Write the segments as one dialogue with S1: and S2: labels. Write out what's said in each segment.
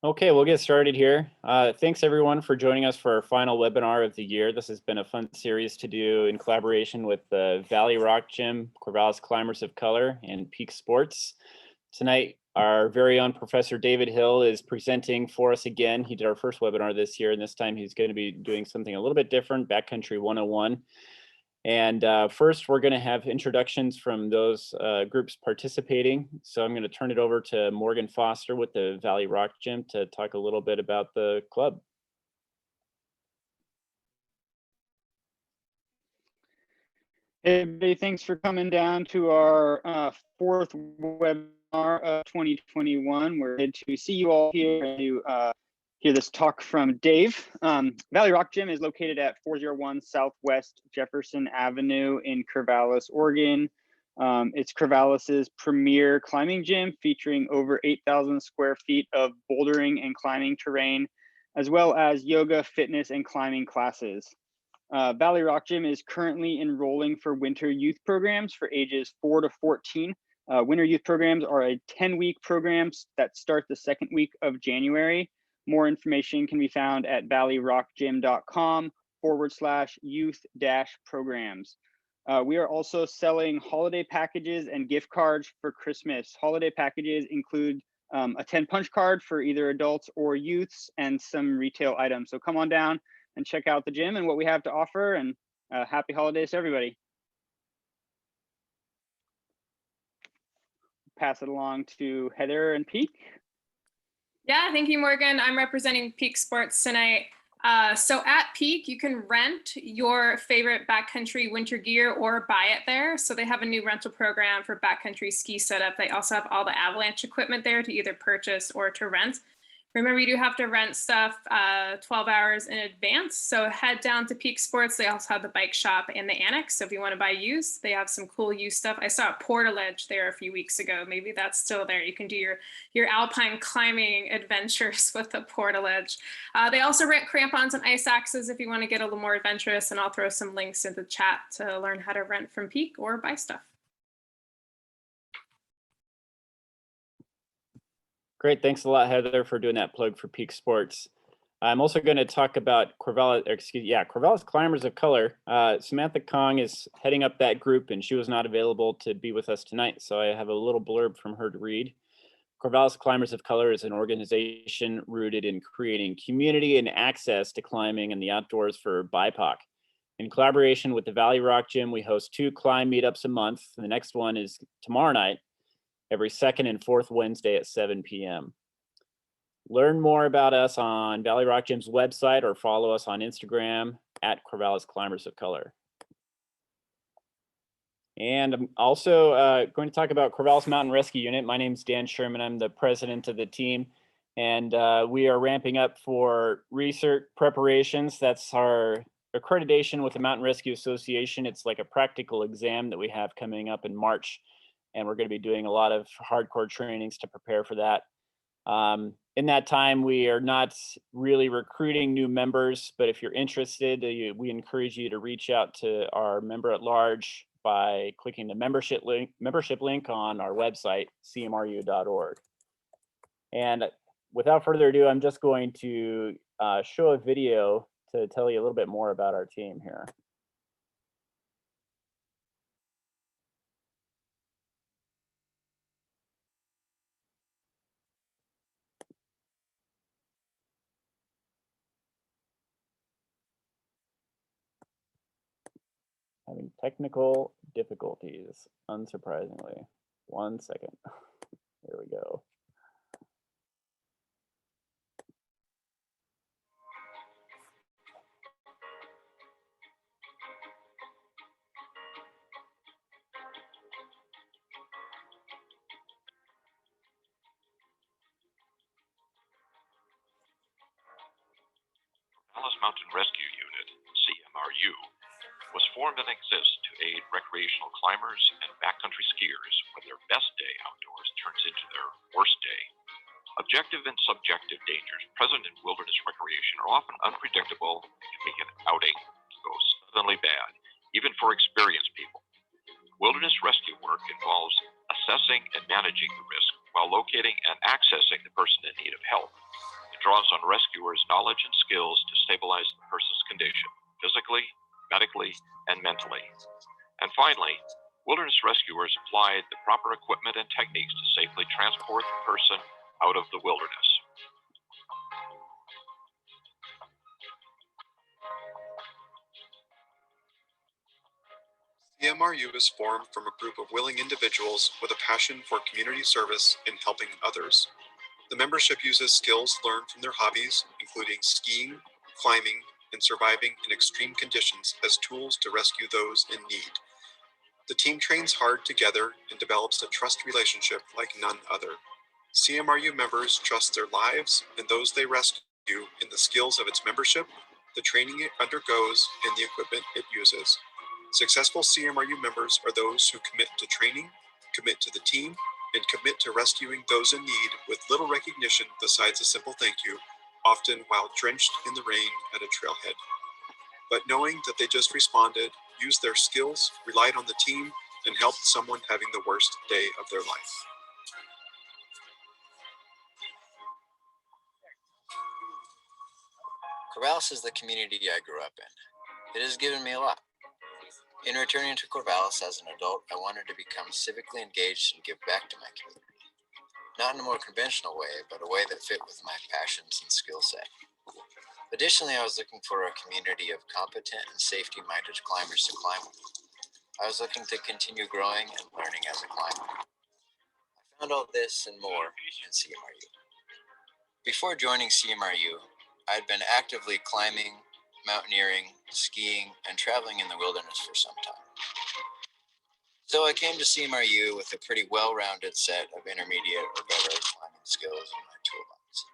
S1: Okay, we'll get started here. Thanks everyone for joining us for our final webinar of the year. This has been a fun series to do in collaboration with the Valley Rock Gym, Corvallis Climbers of Color, and Peak Sports. Tonight, our very own Professor David Hill is presenting for us again. He did our first webinar this year, and this time he's going to be doing something a little bit different, Backcountry 101. And first, we're going to have introductions from those groups participating. So I'm going to turn it over to Morgan Foster with the Valley Rock Gym to talk a little bit about the club.
S2: Hey, everybody, thanks for coming down to our fourth webinar of 2021. We're glad to see you all here and to hear this talk from Dave. Valley Rock Gym is located at 401 Southwest Jefferson Avenue in Corvallis, Oregon. It's Corvallis's premier climbing gym featuring over 8,000 square feet of bouldering and climbing terrain, as well as yoga, fitness, and climbing classes. Valley Rock Gym is currently enrolling for winter youth programs for ages 4 to 14. Winter youth programs are a 10-week programs that start the second week of January. More information can be found at valleyrockgym.com/youth-programs. We are also selling holiday packages and gift cards for Christmas. Holiday packages include a 10 punch card for either adults or youths and some retail items. So come on down and check out the gym and what we have to offer, and happy holidays to everybody. Pass it along to Heather and Peak.
S3: Yeah, thank you, Morgan. I'm representing Peak Sports tonight. So at Peak, you can rent your favorite backcountry winter gear or buy it there. So they have a new rental program for backcountry ski setup. They also have all the Avalanche equipment there to either purchase or to rent. Remember, you do have to rent stuff 12 hours in advance. So head down to Peak Sports. They also have the bike shop and the annex. So if you want to buy used, they have some cool used stuff. I saw a portaledge there a few weeks ago. Maybe that's still there. You can do your alpine climbing adventures with the portaledge. They also rent crampons and ice axes if you want to get a little more adventurous. And I'll throw some links in the chat to learn how to rent from Peak or buy stuff.
S1: Great, thanks a lot, Heather, for doing that plug for Peak Sports. I'm also going to talk about Corvallis Climbers of Color. Samantha Kong is heading up that group, and she was not available to be with us tonight, so I have a little blurb from her to read. Corvallis Climbers of Color is an organization rooted in creating community and access to climbing and the outdoors for BIPOC. In collaboration with the Valley Rock Gym, we host 2 climb meetups a month. The next one is tomorrow night, every second and fourth Wednesday at 7 p.m. Learn more about us on Valley Rock Gym's website or follow us on Instagram at Corvallis Climbers of Color. And I'm also going to talk about Corvallis Mountain Rescue Unit. My name's Dan Sherman. I'm the president of the team. And we are ramping up for research preparations. That's our accreditation with the Mountain Rescue Association. It's like a practical exam that we have coming up in March. And we're going to be doing a lot of hardcore trainings to prepare for that. In that time, we are not really recruiting new members, but if you're interested, we encourage you to reach out to our member at large by clicking the membership link on our website, cmru.org. And without further ado, I'm just going to show a video to tell you a little bit more about our team here. Having technical difficulties, unsurprisingly. 1 second. Here we go.
S4: Corvallis Mountain Rescue Unit, CMRU, was formed and exists to aid recreational climbers and backcountry skiers when their best day outdoors turns into their worst day. Objective and subjective dangers present in wilderness recreation are often unpredictable and can make an outing go suddenly bad, even for experienced people. Wilderness rescue work involves assessing and managing the risk while locating and accessing the person in need of help. It draws on rescuers' knowledge and skills to stabilize the person's condition, physically, medically, and mentally. And finally, wilderness rescuers applied the proper equipment and techniques to safely transport the person out of the wilderness.
S5: CMRU is formed from a group of willing individuals with a passion for community service and helping others. The membership uses skills learned from their hobbies, including skiing, climbing, and surviving in extreme conditions as tools to rescue those in need. The team trains hard together and develops a trust relationship like none other. CMRU members trust their lives and those they rescue in the skills of its membership, the training it undergoes, and the equipment it uses. Successful CMRU members are those who commit to training, commit to the team, and commit to rescuing those in need with little recognition besides a simple thank you, often while drenched in the rain at a trailhead. But knowing that they just responded, used their skills, relied on the team, and helped someone having the worst day of their life.
S6: Corvallis is the community I grew up in. It has given me a lot. In returning to Corvallis as an adult, I wanted to become civically engaged and give back to my community. Not in a more conventional way, but a way that fit with my passions and skill set. Additionally, I was looking for a community of competent and safety-minded climbers to climb with. I was looking to continue growing and learning as a climber. I found all this and more in CMRU. Before joining CMRU, I had been actively climbing, mountaineering, skiing, and traveling in the wilderness for some time. So I came to CMRU with a pretty well-rounded set of intermediate or better climbing skills in my toolbox.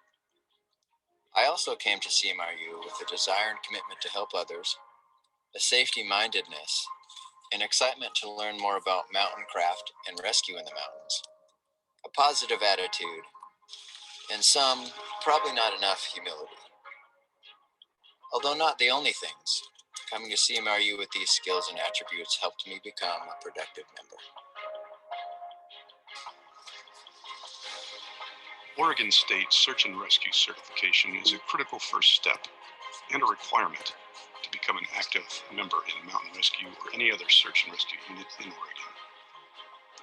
S6: I also came to CMRU with a desire and commitment to help others, a safety-mindedness, an excitement to learn more about mountain craft and rescue in the mountains, a positive attitude, and some, probably not enough, humility. Although not the only things, coming to CMRU with these skills and attributes helped me become a productive member.
S7: Oregon State Search and Rescue certification is a critical first step and a requirement to become an active member in mountain rescue or any other search and rescue unit in Oregon.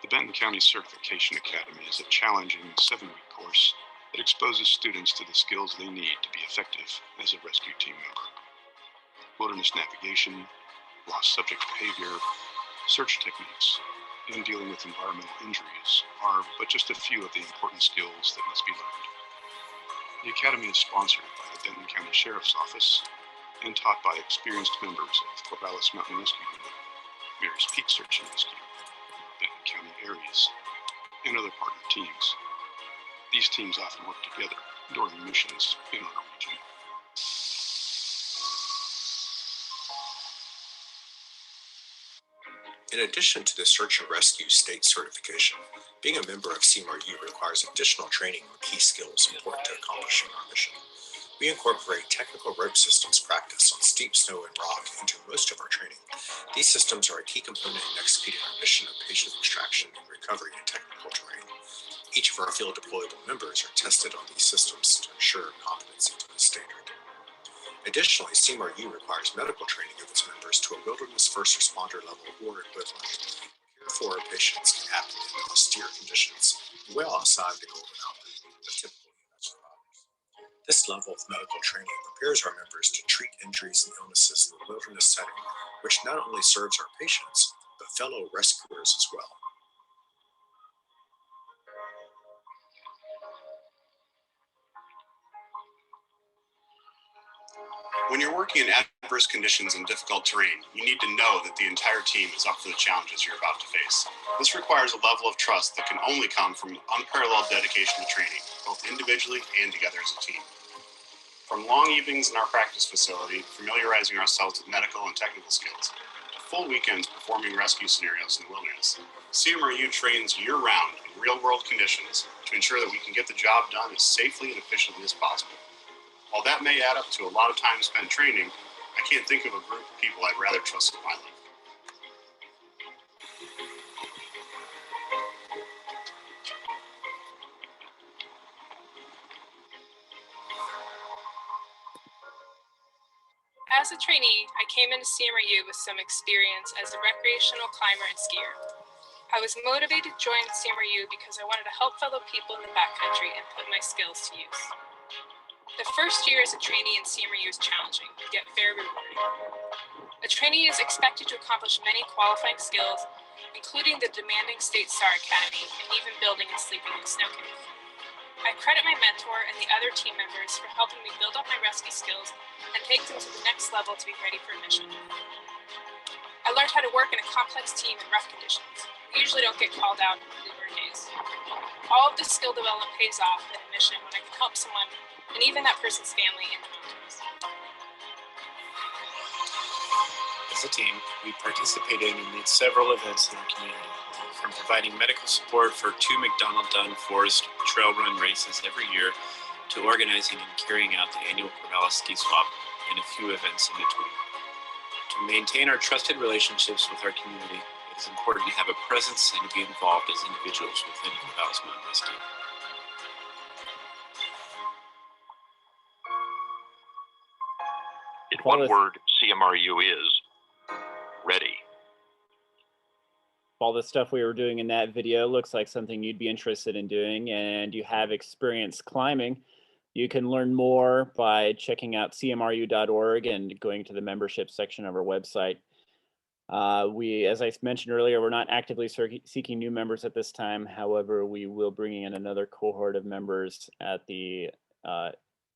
S7: The Benton County Certification Academy is a challenging 7-week course that exposes students to the skills they need to be effective as a rescue team member. Wilderness navigation, lost subject behavior, search techniques, and dealing with environmental injuries are but just a few of the important skills that must be learned. The Academy is sponsored by the Benton County Sheriff's Office and taught by experienced members of Corvallis Mountain Rescue Unit, Mayor's Peak Search and Rescue, Benton County Areas, and other partner teams. These teams often work together during missions in our region.
S5: In addition to the Search and Rescue State certification, being a member of CMRU requires additional training on key skills important to accomplishing our mission. We incorporate technical rope systems practice on steep snow and rock into most of our training. These systems are a key component in executing our mission of patient extraction and recovery in technical terrain. Each of our field deployable members are tested on these systems to ensure competency to the standard. Additionally, CMRU requires medical training of its members to a wilderness first responder level or equivalent. Care for our patients can happen in austere conditions, well outside the golden hour of typical U.S. survivors. This level of medical training prepares our members to treat injuries and illnesses in the wilderness setting, which not only serves our patients, but fellow rescuers as well.
S8: When you're working in adverse conditions and difficult terrain, you need to know that the entire team is up for the challenges you're about to face. This requires a level of trust that can only come from unparalleled dedication to training, both individually and together as a team. From long evenings in our practice facility, familiarizing ourselves with medical and technical skills, to full weekends performing rescue scenarios in the wilderness, CMRU trains year-round in real-world conditions to ensure that we can get the job done as safely and efficiently as possible. While that may add up to a lot of time spent training, I can't think of a group of people I'd rather trust with my life.
S3: As a trainee, I came into CMRU with some experience as a recreational climber and skier. I was motivated to join CMRU because I wanted to help fellow people in the backcountry and put my skills to use. The first year as a trainee in CMRU is challenging, yet very rewarding. A trainee is expected to accomplish many qualifying skills, including the demanding State SAR Academy and even building and sleeping in a snow cave. I credit my mentor and the other team members for helping me build up my rescue skills and take them to the next level to be ready for a mission. I learned how to work in a complex team in rough conditions. We usually don't get called out on bluebird days. All of this skill development pays off in a mission when I can help someone, and even that person's family, in the mountains.
S9: As a team, we participated in several events in our community, from providing medical support for 2 McDonald Dunn Forest trail run races every year to organizing and carrying out the annual Corvallis ski swap and a few events in between. To maintain our trusted relationships with our community, it is important to have a presence and to be involved as individuals within Corvallis Mountain Rescue.
S4: In one word, CMRU is ready.
S1: All the stuff we were doing in that video looks like something you'd be interested in doing, and you have experience climbing, you can learn more by checking out cmru.org and going to the membership section of our website. As I mentioned earlier, we're not actively seeking new members at this time. However, we will bring in another cohort of members at the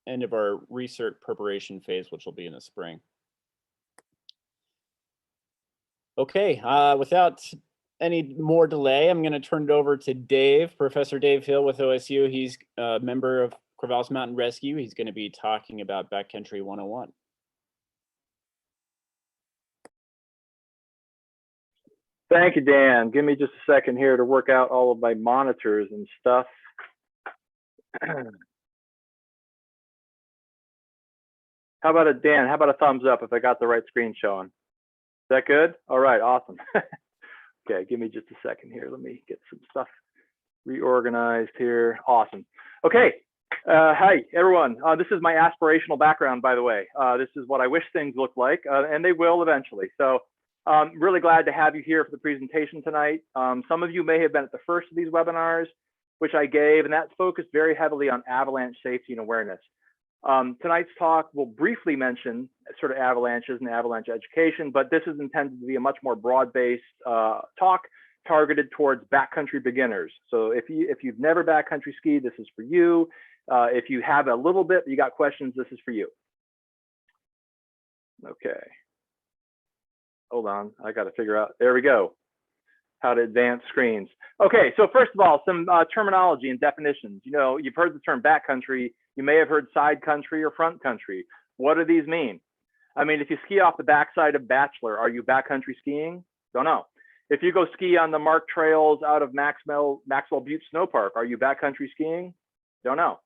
S1: end of our research preparation phase, which will be in the spring. Okay, without any more delay, I'm going to turn it over to Dave, Professor Dave Hill with OSU. He's a member of Corvallis Mountain Rescue. He's going to be talking about Backcountry 101.
S10: Thank you, Dan. Give me just a second here to work out all of my monitors and stuff. How about it, Dan? How about a thumbs up if I got the right screen showing? Is that good? All right, awesome. Okay, give me just a second here. Let me get some stuff reorganized here. Awesome. Okay, hi everyone. This is my aspirational background, by the way. This is what I wish things looked like, and they will eventually. So I'm really glad to have you here for the presentation tonight. Some of you may have been at the first of these webinars, which I gave, and that's focused very heavily on avalanche safety and awareness. Tonight's talk will briefly mention sort of avalanches and avalanche education, but this is intended to be a much more broad-based talk targeted towards backcountry beginners. So if you've never backcountry skied, this is for you. If you have a little bit, you got questions, this is for you. Okay. Hold on, I got to figure out, there we go. How to advance screens. Okay, so first of all, some terminology and definitions. You know, you've heard the term backcountry. You may have heard side country or front country. What do these mean? I mean, if you ski off the backside of Bachelor, are you backcountry skiing? Don't know. If you go ski on the marked trails out of Maxwell Butte Snow Park, are you backcountry skiing? Don't know.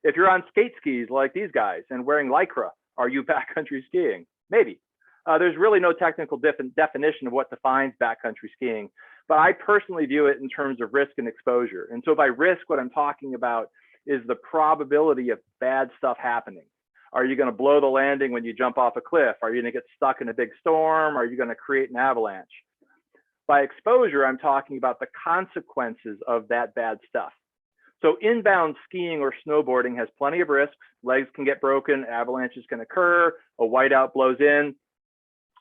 S10: If you're on skate skis like these guys and wearing Lycra, are you backcountry skiing? Maybe. There's really no technical definition of what defines backcountry skiing, but I personally view it in terms of risk and exposure. And so by risk, what I'm talking about is the probability of bad stuff happening. Are you going to blow the landing when you jump off a cliff? Are you going to get stuck in a big storm? Are you going to create an avalanche? By exposure, I'm talking about the consequences of that bad stuff. So inbound skiing or snowboarding has plenty of risks. Legs can get broken, avalanches can occur, a whiteout blows in,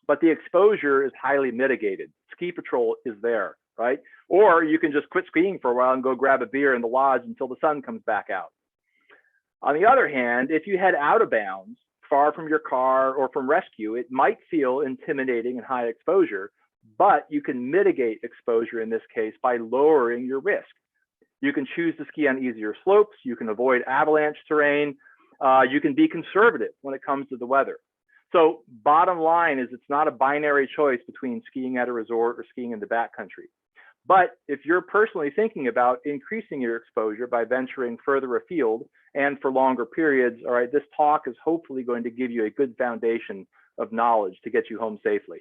S10: but the exposure is highly mitigated. Ski patrol is there, right? Or you can just quit skiing for a while and go grab a beer in the lodge until the sun comes back out. On the other hand, if you head out of bounds, far from your car or from rescue, it might feel intimidating and high exposure, but you can mitigate exposure in this case by lowering your risk. You can choose to ski on easier slopes, you can avoid avalanche terrain, you can be conservative when it comes to the weather. So bottom line is it's not a binary choice between skiing at a resort or skiing in the backcountry. But if you're personally thinking about increasing your exposure by venturing further afield and for longer periods, all right, this talk is hopefully going to give you a good foundation of knowledge to get you home safely.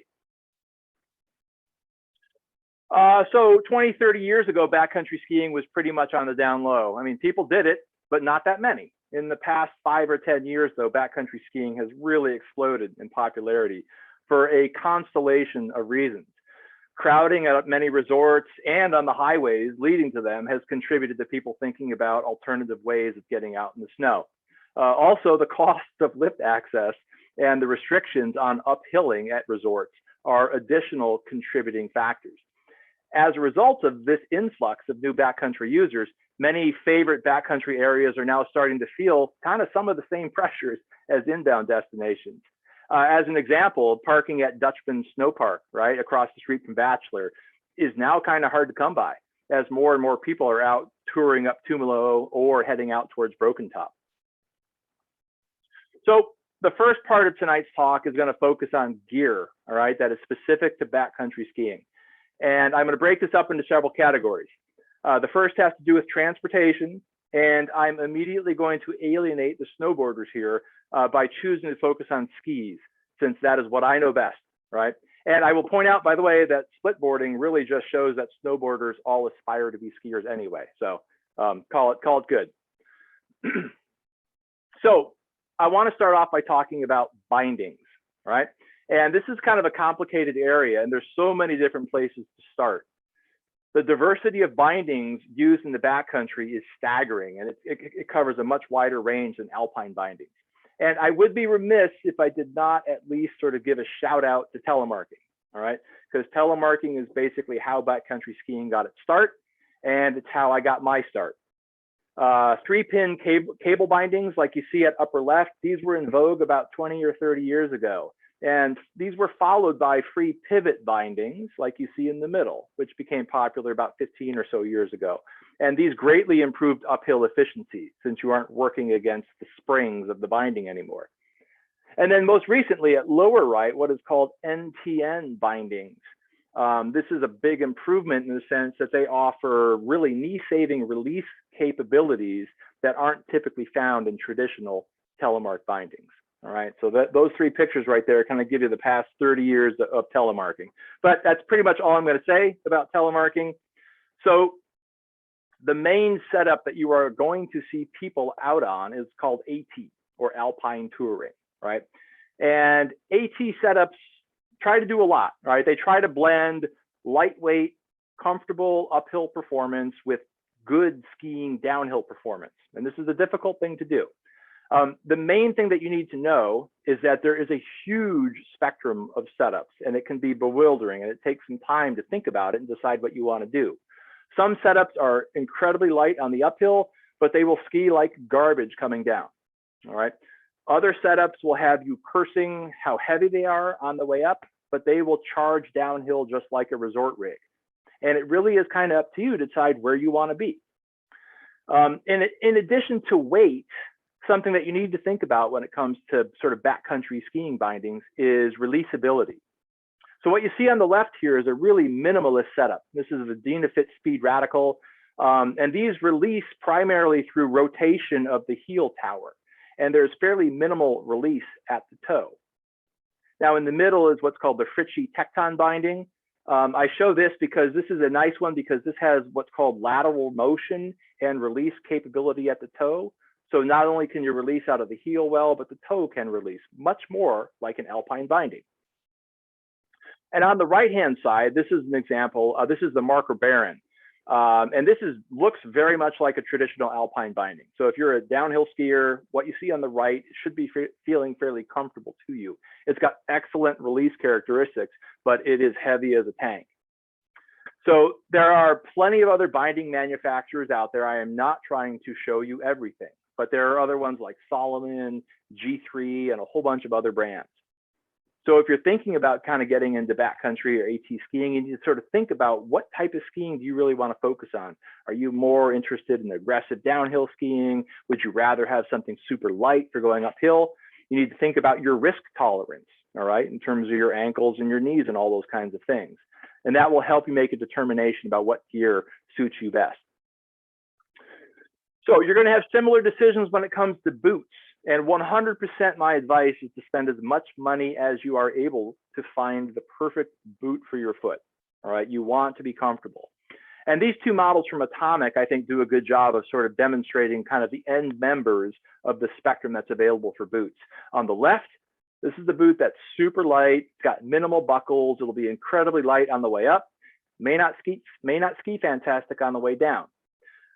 S10: So 20, 30 years ago, backcountry skiing was pretty much on the down low. I mean, people did it, but not that many. In the past 5 or 10 years, though, backcountry skiing has really exploded in popularity for a constellation of reasons. Crowding at many resorts and on the highways leading to them has contributed to people thinking about alternative ways of getting out in the snow. Also, the cost of lift access and the restrictions on uphilling at resorts are additional contributing factors. As a result of this influx of new backcountry users, many favorite backcountry areas are now starting to feel kind of some of the same pressures as inbound destinations. As an example, parking at Dutchman Snow Park, right across the street from Bachelor, is now kind of hard to come by as more and more people are out touring up Tumalo or heading out towards Broken Top. So the first part of tonight's talk is going to focus on gear, all right, that is specific to backcountry skiing. And I'm going to break this up into several categories. The first has to do with transportation, and I'm immediately going to alienate the snowboarders here by choosing to focus on skis, since that is what I know best, right? And I will point out, by the way, that splitboarding really just shows that snowboarders all aspire to be skiers anyway. So call it good. So I want to start off by talking about bindings, right? And this is kind of a complicated area, and there's so many different places to start. The diversity of bindings used in the backcountry is staggering, and it covers a much wider range than alpine bindings. And I would be remiss if I did not at least sort of give a shout out to telemarking, all right? Because telemarking is basically how backcountry skiing got its start, and it's how I got my start. 3-pin cable bindings like you see at upper left, these were in vogue about 20 or 30 years ago. And these were followed by free pivot bindings like you see in the middle, which became popular about 15 or so years ago. And these greatly improved uphill efficiency since you aren't working against the springs of the binding anymore. And then most recently at lower right, what is called NTN bindings. This is a big improvement in the sense that they offer really knee-saving release capabilities that aren't typically found in traditional telemark bindings. All right, so those 3 pictures right there kind of give you the past 30 years of telemarking. But that's pretty much all I'm going to say about telemarking. So the main setup that you are going to see people out on is called AT, or Alpine Touring, right? And AT setups try to do a lot, right? They try to blend lightweight, comfortable uphill performance with good skiing downhill performance. And this is a difficult thing to do. The main thing that you need to know is that there is a huge spectrum of setups, and it can be bewildering, and it takes some time to think about it and decide what you want to do. Some setups are incredibly light on the uphill, but they will ski like garbage coming down, all right? Other setups will have you cursing how heavy they are on the way up, but they will charge downhill just like a resort rig. And it really is kind of up to you to decide where you want to be. In addition to weight, something that you need to think about when it comes to sort of backcountry skiing bindings is releasability. So what you see on the left here is a really minimalist setup. This is the Dynafit Speed Radical, and these release primarily through rotation of the heel tower, and there's fairly minimal release at the toe. Now in the middle is what's called the Fritchey Tecton binding. I show this because this is a nice one because this has what's called lateral motion and release capability at the toe. So not only can you release out of the heel well, but the toe can release much more like an alpine binding. And on the right-hand side, this is an example. This is the Marker Baron. And this looks very much like a traditional alpine binding. So if you're a downhill skier, what you see on the right should be feeling fairly comfortable to you. It's got excellent release characteristics, but it is heavy as a tank. So there are plenty of other binding manufacturers out there. I am not trying to show you everything, but there are other ones like Solomon, G3, and a whole bunch of other brands. So if you're thinking about kind of getting into backcountry or AT skiing, you need to sort of think about what type of skiing do you really want to focus on? Are you more interested in aggressive downhill skiing? Would you rather have something super light for going uphill? You need to think about your risk tolerance, all right, in terms of your ankles and your knees and all those kinds of things. And that will help you make a determination about what gear suits you best. So you're going to have similar decisions when it comes to boots. And 100% my advice is to spend as much money as you are able to find the perfect boot for your foot. All right, you want to be comfortable. And these two models from Atomic, I think, do a good job of sort of demonstrating kind of the end members of the spectrum that's available for boots. On the left, this is the boot that's super light. It's got minimal buckles. It'll be incredibly light on the way up. May not ski fantastic on the way down.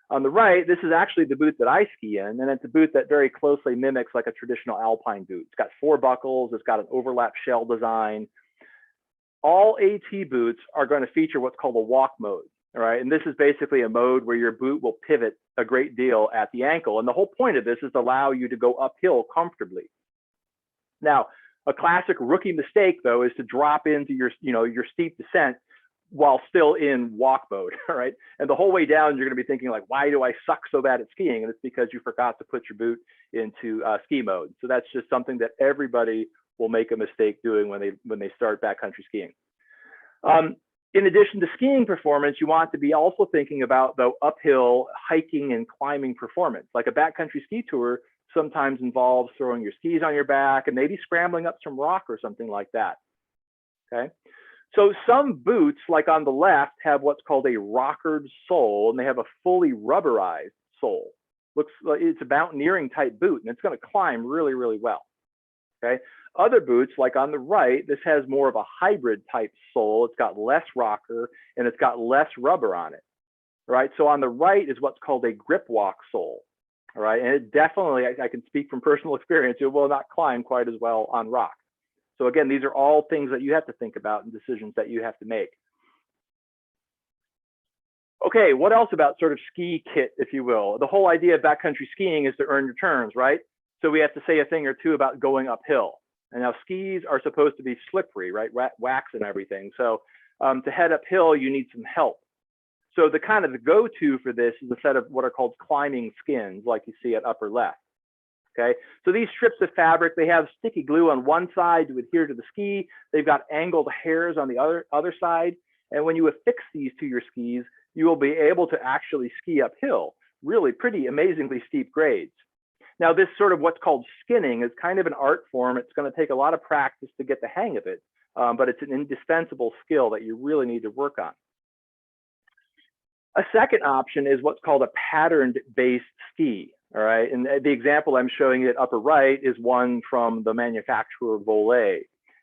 S10: On the right, this is actually the boot that I ski in, and it's a boot that very closely mimics like a traditional alpine boot. It's got 4 buckles. It's got an overlap shell design. All AT boots are going to feature what's called a walk mode. All right, and this is basically a mode where your boot will pivot a great deal at the ankle. And the whole point of this is to allow you to go uphill comfortably. Now, a classic rookie mistake, though, is to drop into your, your steep descent while still in walk mode, all right? And the whole way down, you're going to be thinking like, why do I suck so bad at skiing? And it's because you forgot to put your boot into ski mode. So that's just something that everybody will make a mistake doing when they start backcountry skiing. In addition to skiing performance, you want to be also thinking about the uphill hiking and climbing performance. Like a backcountry ski tour sometimes involves throwing your skis on your back and maybe scrambling up some rock or something like that, okay? So some boots, like on the left, have what's called a rockered sole, and they have a fully rubberized sole. Looks like it's a mountaineering type boot, and it's going to climb really, really well, okay? Other boots, like on the right, this has more of a hybrid type sole. It's got less rocker and it's got less rubber on it, right? So on the right is what's called a grip walk sole, all right? And it definitely, I can speak from personal experience, it will not climb quite as well on rock. So again, these are all things that you have to think about and decisions that you have to make. Okay, what else about sort of ski kit, if you will? The whole idea of backcountry skiing is to earn your turns, right? So we have to say a thing or two about going uphill. And now skis are supposed to be slippery, right? Wax and everything. So to head uphill, you need some help. So the kind of the go-to for this is a set of what are called climbing skins, like you see at upper left. Okay, so these strips of fabric, they have sticky glue on one side to adhere to the ski. They've got angled hairs on the other side. And when you affix these to your skis, you will be able to actually ski uphill, really pretty amazingly steep grades. Now, this sort of what's called skinning is kind of an art form. It's going to take a lot of practice to get the hang of it, but it's an indispensable skill that you really need to work on. A second option is what's called a patterned-based ski, all right? And the example I'm showing you at upper right is one from the manufacturer Volet.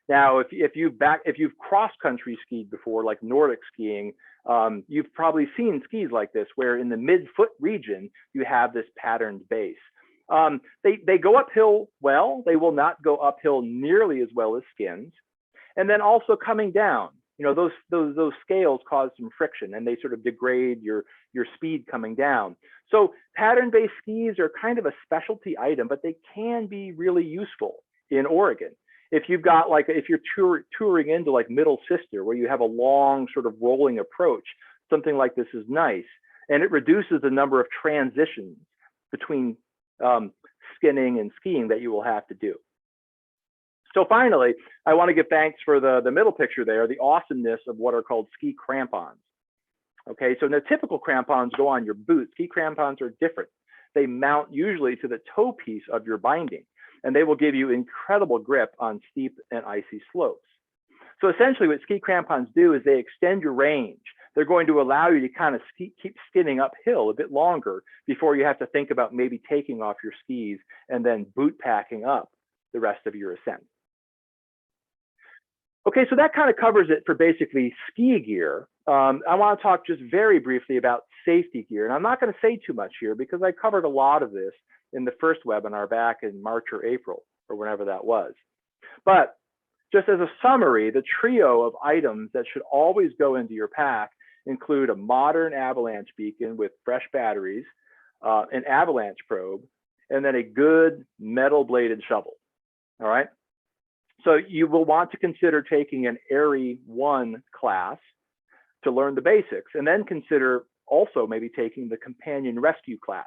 S10: Now, if you've cross-country skied before, like Nordic skiing, you've probably seen skis like this, where in the mid-foot region, you have this patterned base. They go uphill well. They will not go uphill nearly as well as skins. And then also coming down, those scales cause some friction and they sort of degrade your speed coming down. So pattern-based skis are kind of a specialty item, but they can be really useful in Oregon. If you've got if you're touring into like Middle Sister, where you have a long sort of rolling approach, something like this is nice. And it reduces the number of transitions between skinning and skiing that you will have to do. So finally, I want to give thanks for the middle picture there, the awesomeness of what are called ski crampons. Okay, so the typical crampons go on your boot. Ski crampons are different. They mount usually to the toe piece of your binding, and they will give you incredible grip on steep and icy slopes. So essentially what ski crampons do is they extend your range. They're going to allow you to kind of keep skinning uphill a bit longer before you have to think about maybe taking off your skis and then boot packing up the rest of your ascent. Okay, so that kind of covers it for basically ski gear. I want to talk just very briefly about safety gear. And I'm not going to say too much here because I covered a lot of this in the first webinar back in March or April or whenever that was. But just as a summary, the trio of items that should always go into your pack include a modern avalanche beacon with fresh batteries, an avalanche probe, and then a good metal bladed shovel. All right. So you will want to consider taking an ARI 1 class to learn the basics, and then consider also maybe taking the companion rescue class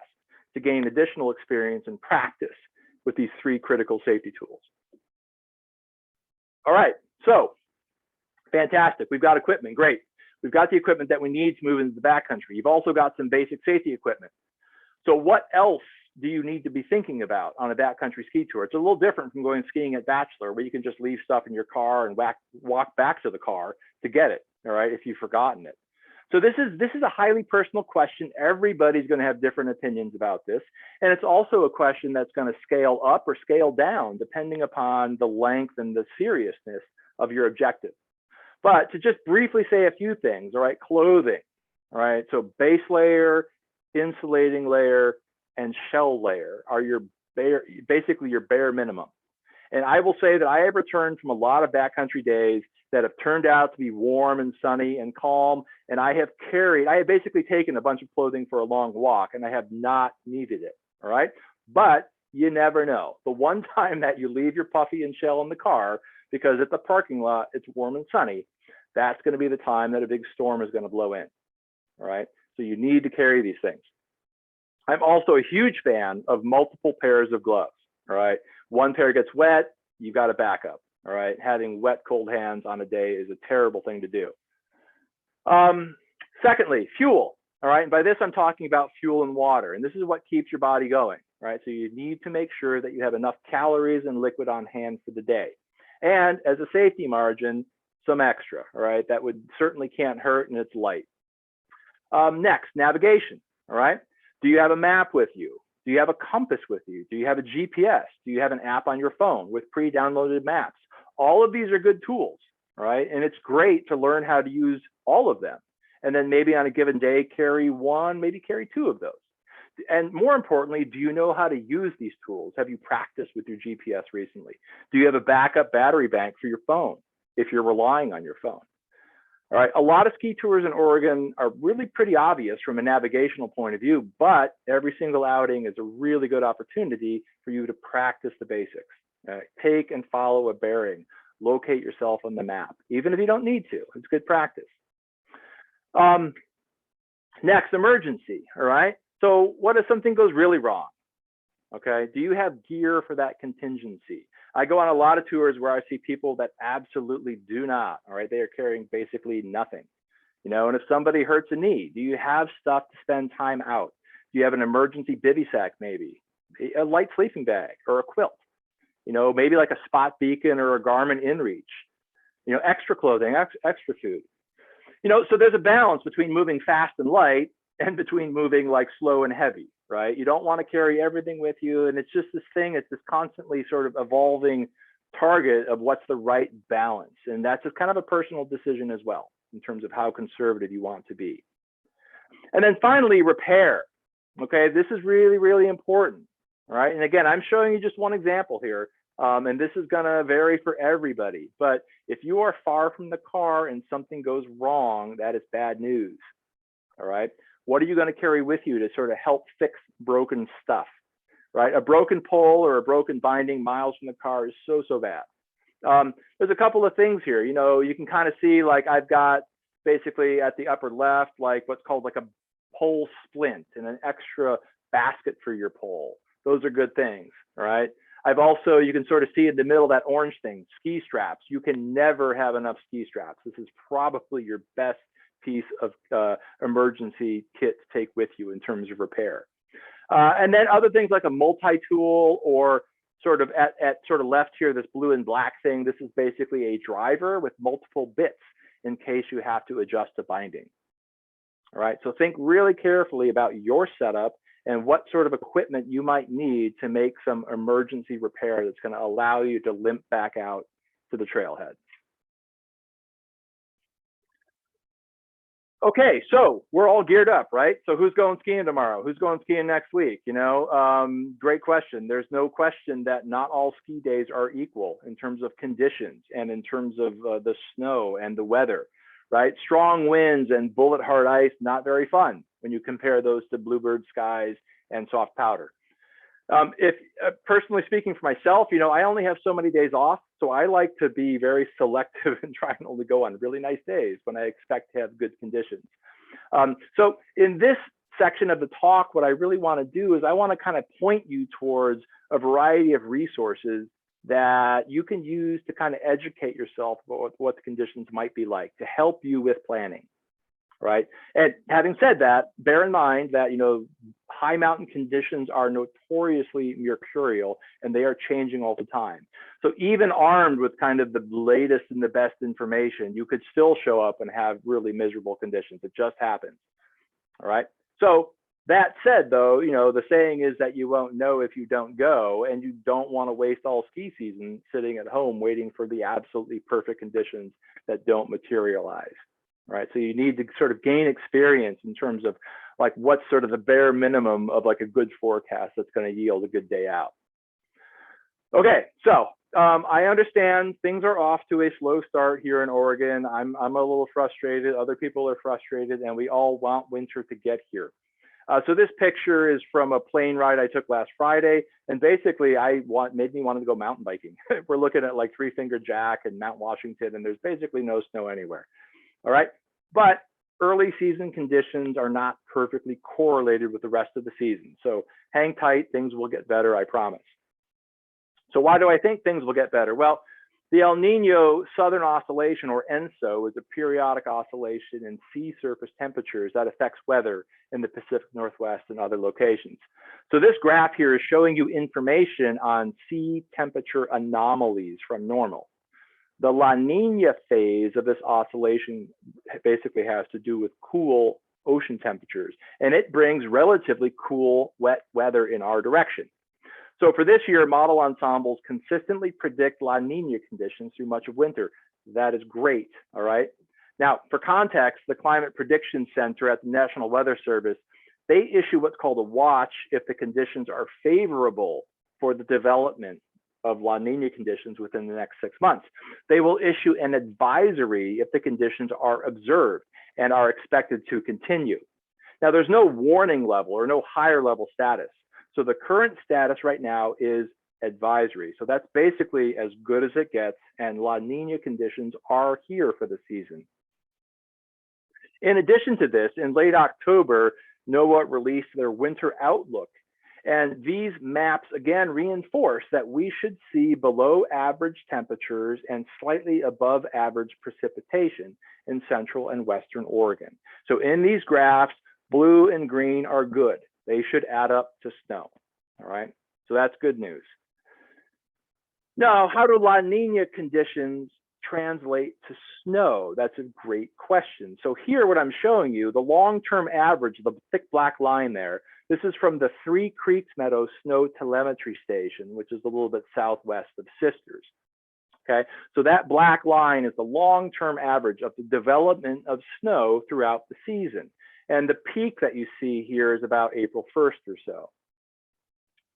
S10: to gain additional experience and practice with these 3 critical safety tools. All right, so fantastic. We've got equipment, great. We've got the equipment that we need to move into the backcountry. You've also got some basic safety equipment. So what else do you need to be thinking about on a backcountry ski tour? It's a little different from going skiing at Bachelor, where you can just leave stuff in your car and walk back to the car to get it, all right, if you've forgotten it. So this is a highly personal question. Everybody's going to have different opinions about this. And it's also a question that's going to scale up or scale down depending upon the length and the seriousness of your objective. But to just briefly say a few things, all right, clothing, all right, so base layer, insulating layer, and shell layer are basically your bare minimum. And I will say that I have returned from a lot of backcountry days that have turned out to be warm and sunny and calm. And I have basically taken a bunch of clothing for a long walk and I have not needed it, all right? But you never know. The one time that you leave your puffy and shell in the car because at the parking lot, it's warm and sunny, that's gonna be the time that a big storm is gonna blow in, all right? So you need to carry these things. I'm also a huge fan of multiple pairs of gloves, all right? One pair gets wet, you've got a backup, all right? Having wet, cold hands on a day is a terrible thing to do. Secondly, fuel, all right? And by this, I'm talking about fuel and water, and this is what keeps your body going, right? So you need to make sure that you have enough calories and liquid on hand for the day. And as a safety margin, some extra, all right? That would certainly can't hurt and it's light. Next, navigation, all right? Do you have a map with you? Do you have a compass with you? Do you have a GPS? Do you have an app on your phone with pre-downloaded maps? All of these are good tools, right? And it's great to learn how to use all of them. And then maybe on a given day, carry one, maybe carry two of those. And more importantly, do you know how to use these tools? Have you practiced with your GPS recently? Do you have a backup battery bank for your phone if you're relying on your phone? All right, a lot of ski tours in Oregon are really pretty obvious from a navigational point of view, but every single outing is a really good opportunity for you to practice the basics. Take and follow a bearing, locate yourself on the map, even if you don't need to, it's good practice. Next, emergency, all right? So what if something goes really wrong? Okay, do you have gear for that contingency? I go on a lot of tours where I see people that absolutely do not, all right? They are carrying basically nothing, you know, and if somebody hurts a knee, do you have stuff to spend time out? Do you have an emergency bivy sack maybe? A light sleeping bag or a quilt? You know, maybe like a spot beacon or a Garmin InReach, you know, extra clothing, extra food. You know, so there's a balance between moving fast and light and between moving like slow and heavy, right? You don't want to carry everything with you. And it's just this thing, it's this constantly sort of evolving target of what's the right balance. And that's just kind of a personal decision as well, in terms of how conservative you want to be. And then finally, repair. Okay, this is really, really important. All right, and again, I'm showing you just one example here. And this is gonna vary for everybody. But if you are far from the car and something goes wrong, that is bad news. All right. What are you going to carry with you to sort of help fix broken stuff, right? A broken pole or a broken binding miles from the car is so bad. There's a couple of things here. You know, you can kind of see like I've got basically at the upper left, like what's called like a pole splint and an extra basket for your pole. Those are good things, all right? I've also, you can sort of see in the middle that orange thing, ski straps. You can never have enough ski straps. This is probably your best piece of emergency kit to take with you in terms of repair. And then other things like a multi-tool or sort of at sort of left here, this blue and black thing, this is basically a driver with multiple bits in case you have to adjust a binding. All right, so think really carefully about your setup and what sort of equipment you might need to make some emergency repair that's going to allow you to limp back out to the trailhead. Okay, so we're all geared up, right? So who's going skiing tomorrow? Who's going skiing next week? You know, great question. There's no question that not all ski days are equal in terms of conditions and in terms of the snow and the weather, right? Strong winds and bullet hard ice, not very fun when you compare those to bluebird skies and soft powder. If personally speaking for myself, you know, I only have so many days off, so I like to be very selective and try and only go on really nice days when I expect to have good conditions. So in this section of the talk, what I really want to do is I want to kind of point you towards a variety of resources that you can use to kind of educate yourself about what the conditions might be like to help you with planning. Right. And having said that, bear in mind that, you know, High mountain conditions are notoriously mercurial, and they are changing all the time. So even armed with kind of the latest and the best information, you could still show up and have really miserable conditions. It just happens. All right. So that said, though, you know, the saying is that you won't know if you don't go, and you don't want to waste all ski season sitting at home waiting for the absolutely perfect conditions that don't materialize. Right. So you need to sort of gain experience in terms of like what's sort of the bare minimum of like a good forecast that's going to yield a good day out. Okay, so I understand things are off to a slow start here in Oregon. I'm a little frustrated. Other people are frustrated, and we all want winter to get here. So this picture is from a plane ride I took last Friday, and basically made me want to go mountain biking. We're looking at like Three Finger Jack and Mount Washington, and there's basically no snow anywhere. All right, but early season conditions are not perfectly correlated with the rest of the season. So hang tight, things will get better, I promise. So why do I think things will get better? Well, the El Nino Southern Oscillation, or ENSO, is a periodic oscillation in sea surface temperatures that affects weather in the Pacific Northwest and other locations. So this graph here is showing you information on sea temperature anomalies from normal. The La Nina phase of this oscillation basically has to do with cool ocean temperatures, and it brings relatively cool, wet weather in our direction. So for this year, model ensembles consistently predict La Nina conditions through much of winter. That is great, all right? Now, for context, the Climate Prediction Center at the National Weather Service, they issue what's called a watch if the conditions are favorable for the development of La Nina conditions within the next 6 months. They will issue an advisory if the conditions are observed and are expected to continue. Now, there's no warning level or no higher level status. So the current status right now is advisory. So that's basically as good as it gets, and La Nina conditions are here for the season. In addition to this, in late October, NOAA released their winter outlook. And these maps again reinforce that we should see below average temperatures and slightly above average precipitation in central and western Oregon. So in these graphs, blue and green are good. They should add up to snow. All right, so that's good news. Now, how do La Nina conditions translate to snow? That's a great question. So here, what I'm showing you, the long-term average, the thick black line there, this is from the Three Creeks Meadow Snow Telemetry Station, which is a little bit southwest of Sisters. Okay, so that black line is the long-term average of the development of snow throughout the season. And the peak that you see here is about April 1st or so.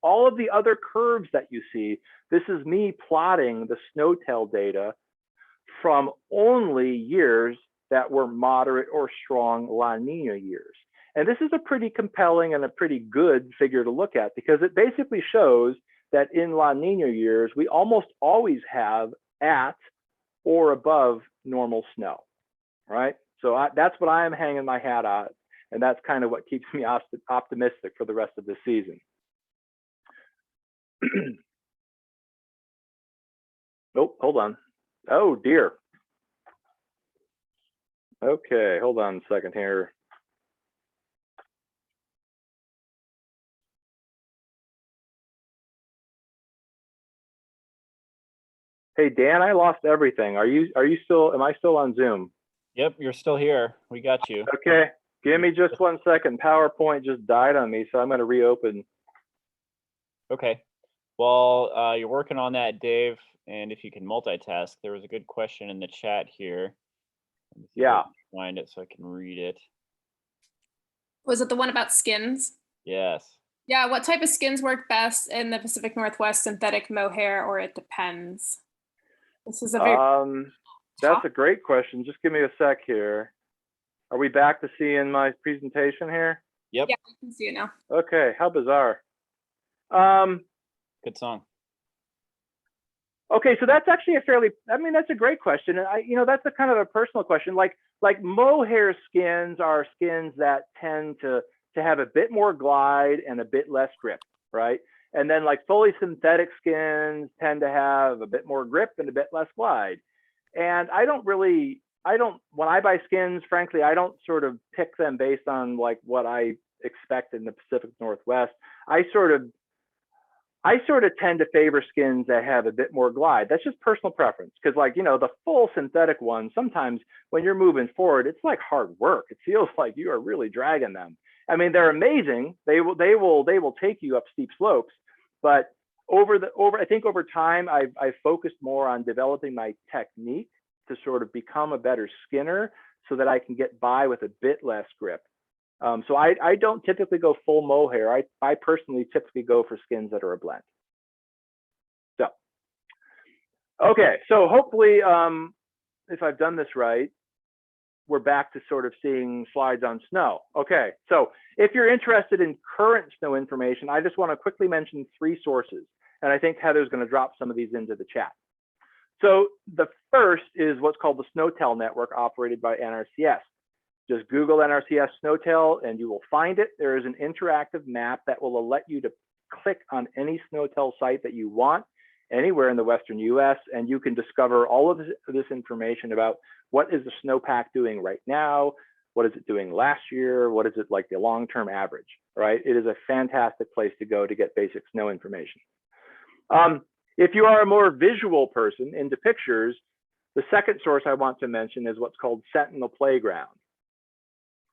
S10: All of the other curves that you see, this is me plotting the snowtail data from only years that were moderate or strong La Nina years. And this is a pretty compelling and a pretty good figure to look at, because it basically shows that in La Nina years, we almost always have at or above normal snow, right? So that's what I am hanging my hat on, and that's kind of what keeps me optimistic for the rest of this season. Oh, hold on. Oh dear. Okay, hold on a second here. Hey Dan, I lost everything. Are you still, am I still on Zoom?
S1: Yep, you're still here. We got you.
S10: Okay, give me just 1 second. PowerPoint just died on me, so I'm going to reopen.
S1: Okay. Well, you're working on that, Dave. And if you can multitask, there was a good question in the chat here. Let me see if I can find it so I can read it.
S3: Was it the one about skins?
S1: Yes.
S3: Yeah, what type of skins work best in the Pacific Northwest, synthetic, mohair, or it depends? This is a very
S10: that's a great question. Just give me a sec here. Are we back to seeing my presentation here?
S1: Yep.
S3: Yeah, I can see it now.
S10: Okay, how bizarre.
S1: Good song.
S10: Okay, so that's actually a fairly, I mean, that's a great question. And that's a kind of a personal question. Like mohair skins are skins that tend to have a bit more glide and a bit less grip, right? And then like fully synthetic skins tend to have a bit more grip and a bit less glide. And when I buy skins, frankly, I don't sort of pick them based on like what I expect in the Pacific Northwest. I sort of tend to favor skins that have a bit more glide. That's just personal preference, because like, you know, the full synthetic ones, sometimes when you're moving forward, it's like hard work. It feels like you are really dragging them. I mean, they're amazing. They will take you up steep slopes, but I think over time, I've focused more on developing my technique to sort of become a better skinner so that I can get by with a bit less grip. So I don't typically go full mohair. I personally typically go for skins that are a blend. So, okay, so hopefully, if I've done this right, we're back to sort of seeing slides on snow. Okay, so if you're interested in current snow information, I just want to quickly mention 3 sources. And I think Heather's going to drop some of these into the chat. So the first is what's called the SNOWTEL network, operated by NRCS. Just Google NRCS SNOWTEL and you will find it. There is an interactive map that will let you to click on any SNOWTEL site that you want anywhere in the Western US, and you can discover all of this information about what is the snowpack doing right now, what is it doing last year, what is it like the long-term average, right? It is a fantastic place to go to get basic snow information. If you are a more visual person into pictures, the second source I want to mention is what's called Sentinel Playground.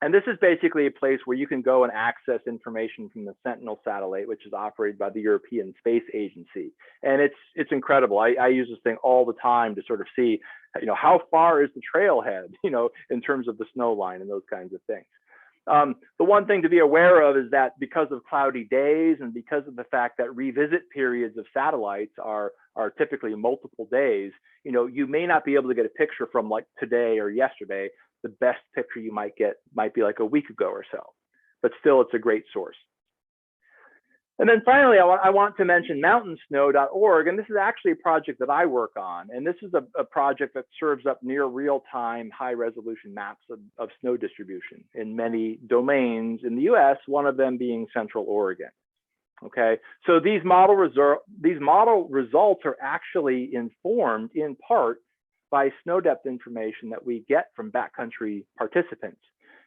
S10: And this is basically a place where you can go and access information from the Sentinel satellite, which is operated by the European Space Agency. And it's incredible. I use this thing all the time to sort of see, you know, how far is the trailhead, you know, in terms of the snow line and those kinds of things. The one thing to be aware of is that because of cloudy days and because of the fact that revisit periods of satellites are typically multiple days, you know, you may not be able to get a picture from like today or yesterday. The best picture you might get might be like a week ago or so, but still it's a great source. And then finally, I want to mention Mountainsnow.org, and this is actually a project that I work on. And this is a project that serves up near real-time, high-resolution maps of snow distribution in many domains in the US, one of them being Central Oregon. Okay, so these model results are actually informed in part by snow depth information that we get from backcountry participants.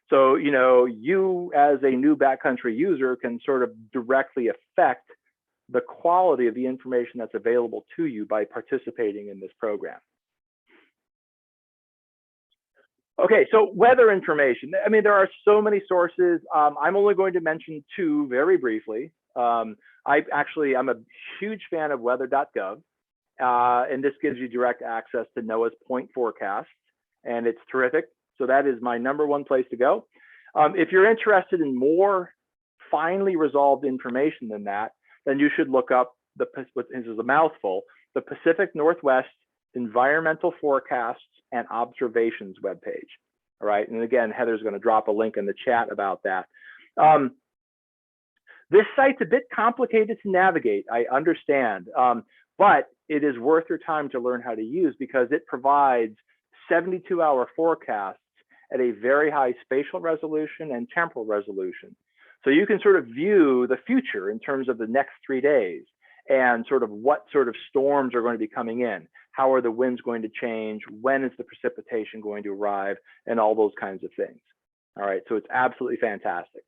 S10: So, you know, you as a new backcountry user can sort of directly affect the quality of the information that's available to you by participating in this program. Okay, so weather information. I mean, there are so many sources. I'm only going to mention 2 very briefly. I'm a huge fan of weather.gov. And this gives you direct access to NOAA's point forecasts, and it's terrific. So that is my #1 place to go. If you're interested in more finely resolved information than that, then you should look up this is a mouthful, the Pacific Northwest Environmental Forecasts and Observations webpage. All right, and again, Heather's going to drop a link in the chat about that. This site's a bit complicated to navigate, I understand, but it is worth your time to learn how to use because it provides 72-hour forecasts at a very high spatial resolution and temporal resolution. So you can sort of view the future in terms of the next 3 days and sort of what sort of storms are going to be coming in. How are the winds going to change? When is the precipitation going to arrive? And all those kinds of things. All right, so it's absolutely fantastic.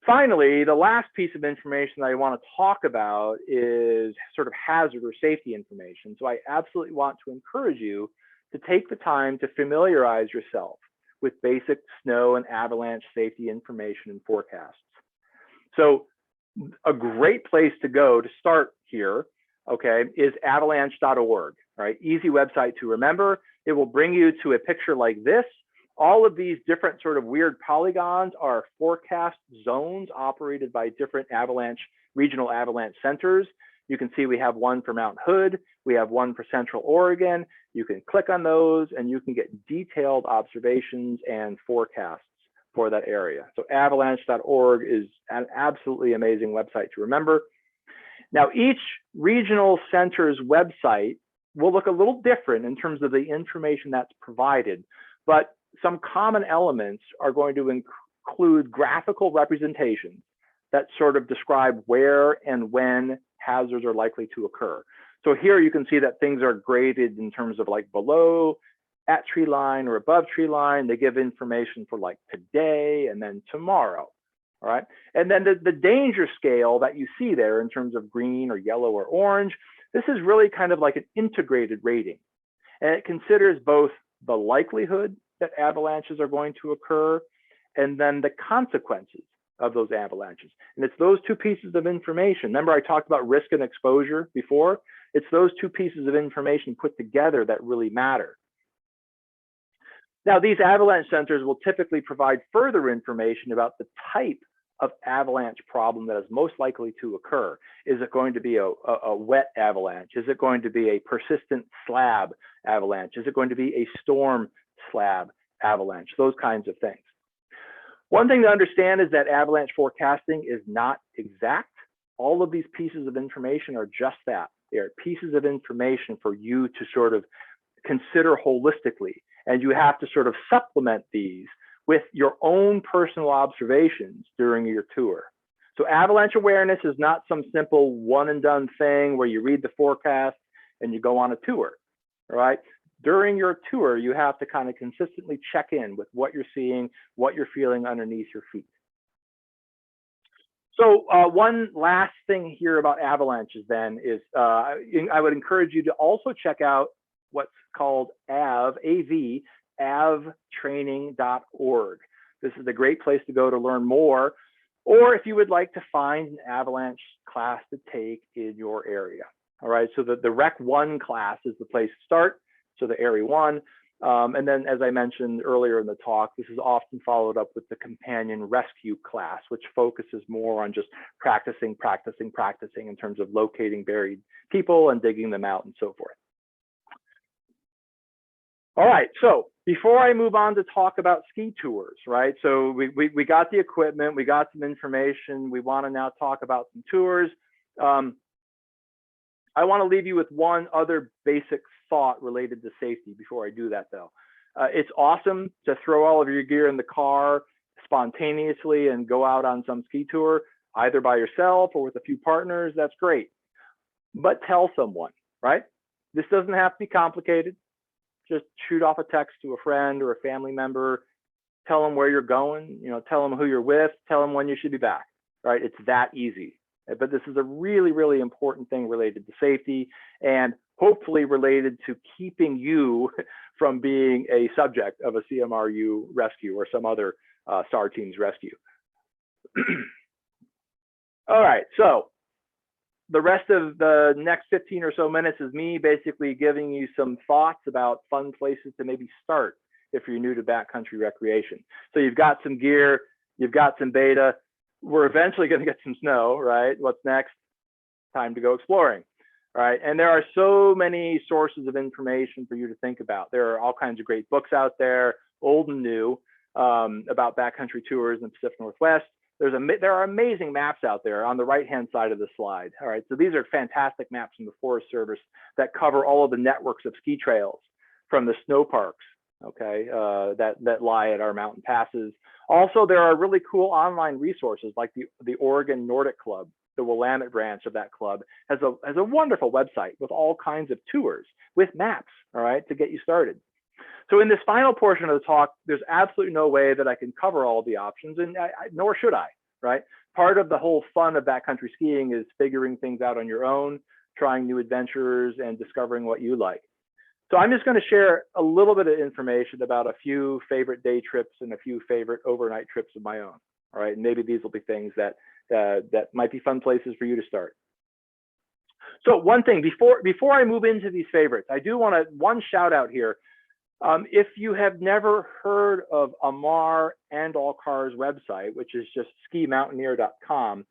S10: Finally, the last piece of information that I want to talk about is sort of hazard or safety information. So I absolutely want to encourage you to take the time to familiarize yourself with basic snow and avalanche safety information and forecasts. So a great place to go to start here, okay, is avalanche.org, right? Easy website to remember. It will bring you to a picture like this. All of these different sort of weird polygons are forecast zones operated by different regional avalanche centers. You can see we have one for Mount Hood, we have one for Central Oregon. You can click on those and you can get detailed observations and forecasts for that area. So avalanche.org is an absolutely amazing website to remember. Now, each regional center's website will look a little different in terms of the information that's provided, but some common elements are going to include graphical representations that sort of describe where and when hazards are likely to occur. So here you can see that things are graded in terms of like below, at tree line or above tree line. They give information for like today and then tomorrow. All right. And then the danger scale that you see there in terms of green or yellow or orange, this is really kind of like an integrated rating. And it considers both the likelihood that avalanches are going to occur and then the consequences of those avalanches. And it's those two pieces of information. Remember, I talked about risk and exposure before? It's those two pieces of information put together that really matter. Now, these avalanche sensors will typically provide further information about the type of avalanche problem that is most likely to occur. Is it going to be a wet avalanche? Is it going to be a persistent slab avalanche? Is it going to be a storm slab avalanche? Those kinds of things. One thing to understand is that avalanche forecasting is not exact. All of these pieces of information are just that. They are pieces of information for you to sort of consider holistically. And you have to sort of supplement these with your own personal observations during your tour. So avalanche awareness is not some simple one and done thing where you read the forecast and you go on a tour, all right? During your tour, you have to kind of consistently check in with what you're seeing, what you're feeling underneath your feet. So one last thing here about avalanches then is I would encourage you to also check out what's called AV, avtraining.org. This is a great place to go to learn more, or if you would like to find an avalanche class to take in your area. All right, so the Rec 1 class is the place to start, so the Area 1. And then, as I mentioned earlier in the talk, this is often followed up with the companion rescue class, which focuses more on just practicing in terms of locating buried people and digging them out and so forth. All right, so before I move on to talk about ski tours, right? So we got the equipment, we got some information. We want to now talk about some tours. I want to leave you with one other basic thought related to safety before I do that, though. It's awesome to throw all of your gear in the car spontaneously and go out on some ski tour, either by yourself or with a few partners. That's great. But tell someone, right? This doesn't have to be complicated. Just shoot off a text to a friend or a family member, tell them where you're going, you know, tell them who you're with, tell them when you should be back, right? It's that easy. But this is a really, really important thing related to safety and hopefully related to keeping you from being a subject of a CMRU rescue or some other SAR team's rescue. All right, so the rest of the next 15 or so minutes is me basically giving you some thoughts about fun places to maybe start if you're new to backcountry recreation. So you've got some gear, you've got some beta. We're eventually going to get some snow, right? What's next? Time to go exploring, right? And there are so many sources of information for you to think about. There are all kinds of great books out there, old and new, about backcountry tours in the Pacific Northwest. There are amazing maps out there on the right-hand side of the slide. All right, so these are fantastic maps from the Forest Service that cover all of the networks of ski trails from the snow parks, okay, that lie at our mountain passes. Also, there are really cool online resources like the Oregon Nordic Club. The Willamette branch of that club has a wonderful website with all kinds of tours with maps, all right, to get you started. So in this final portion of the talk, there's absolutely no way that I can cover all the options, and nor should I, right? Part of the whole fun of backcountry skiing is figuring things out on your own, trying new adventures, and discovering what you like. So I'm just going to share a little bit of information about a few favorite day trips and a few favorite overnight trips of my own, all right? And maybe these will be things that might be fun places for you to start. So one thing, before I move into these favorites, I do want one shout out here. If you have never heard of Amar and All Cars website, which is just skimountaineer.com,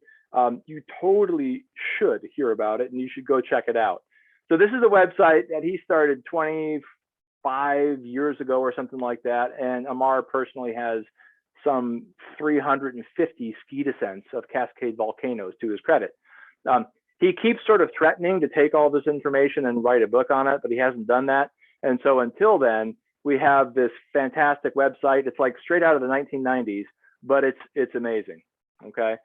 S10: you totally should hear about it and you should go check it out. So this is a website that he started 25 years ago or something like that. And Amar personally has some 350 ski descents of Cascade volcanoes to his credit. He keeps sort of threatening to take all this information and write a book on it, but he hasn't done that. And so until then, we have this fantastic website. It's like straight out of the 1990s, but it's amazing, okay?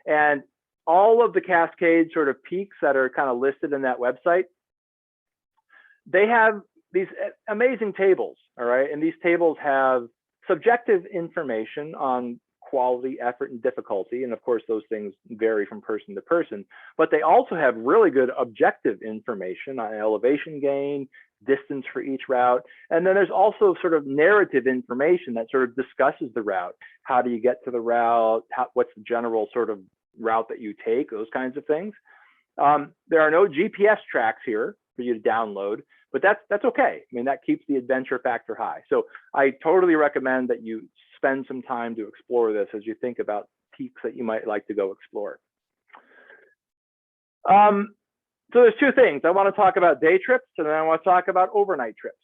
S10: And all of the Cascade sort of peaks that are kind of listed in that website, they have these amazing tables, all right? And these tables have subjective information on quality, effort, and difficulty. And of course, those things vary from person to person, but they also have really good objective information on elevation gain, distance for each route. And then there's also sort of narrative information that sort of discusses the route. How do you get to the route? What's the general sort of route that you take? Those kinds of things. There are no GPS tracks here for you to download, but that's okay. I mean, that keeps the adventure factor high. So I totally recommend that you spend some time to explore this as you think about peaks that you might like to go explore. So there's two things. I want to talk about day trips, and then I want to talk about overnight trips.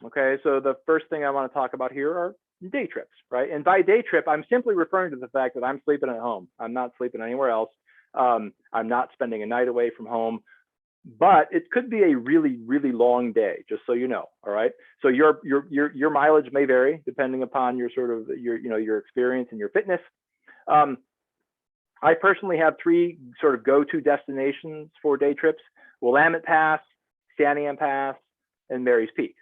S10: Okay, so the first thing I want to talk about here are day trips, right? And by day trip, I'm simply referring to the fact that I'm sleeping at home. I'm not sleeping anywhere else. I'm not spending a night away from home, but it could be a really, really long day, just so you know. All right. So your mileage may vary depending upon your sort of your experience and your fitness. I personally have three sort of go-to destinations for day trips: Willamette Pass, Santiam Pass, and Mary's Peak.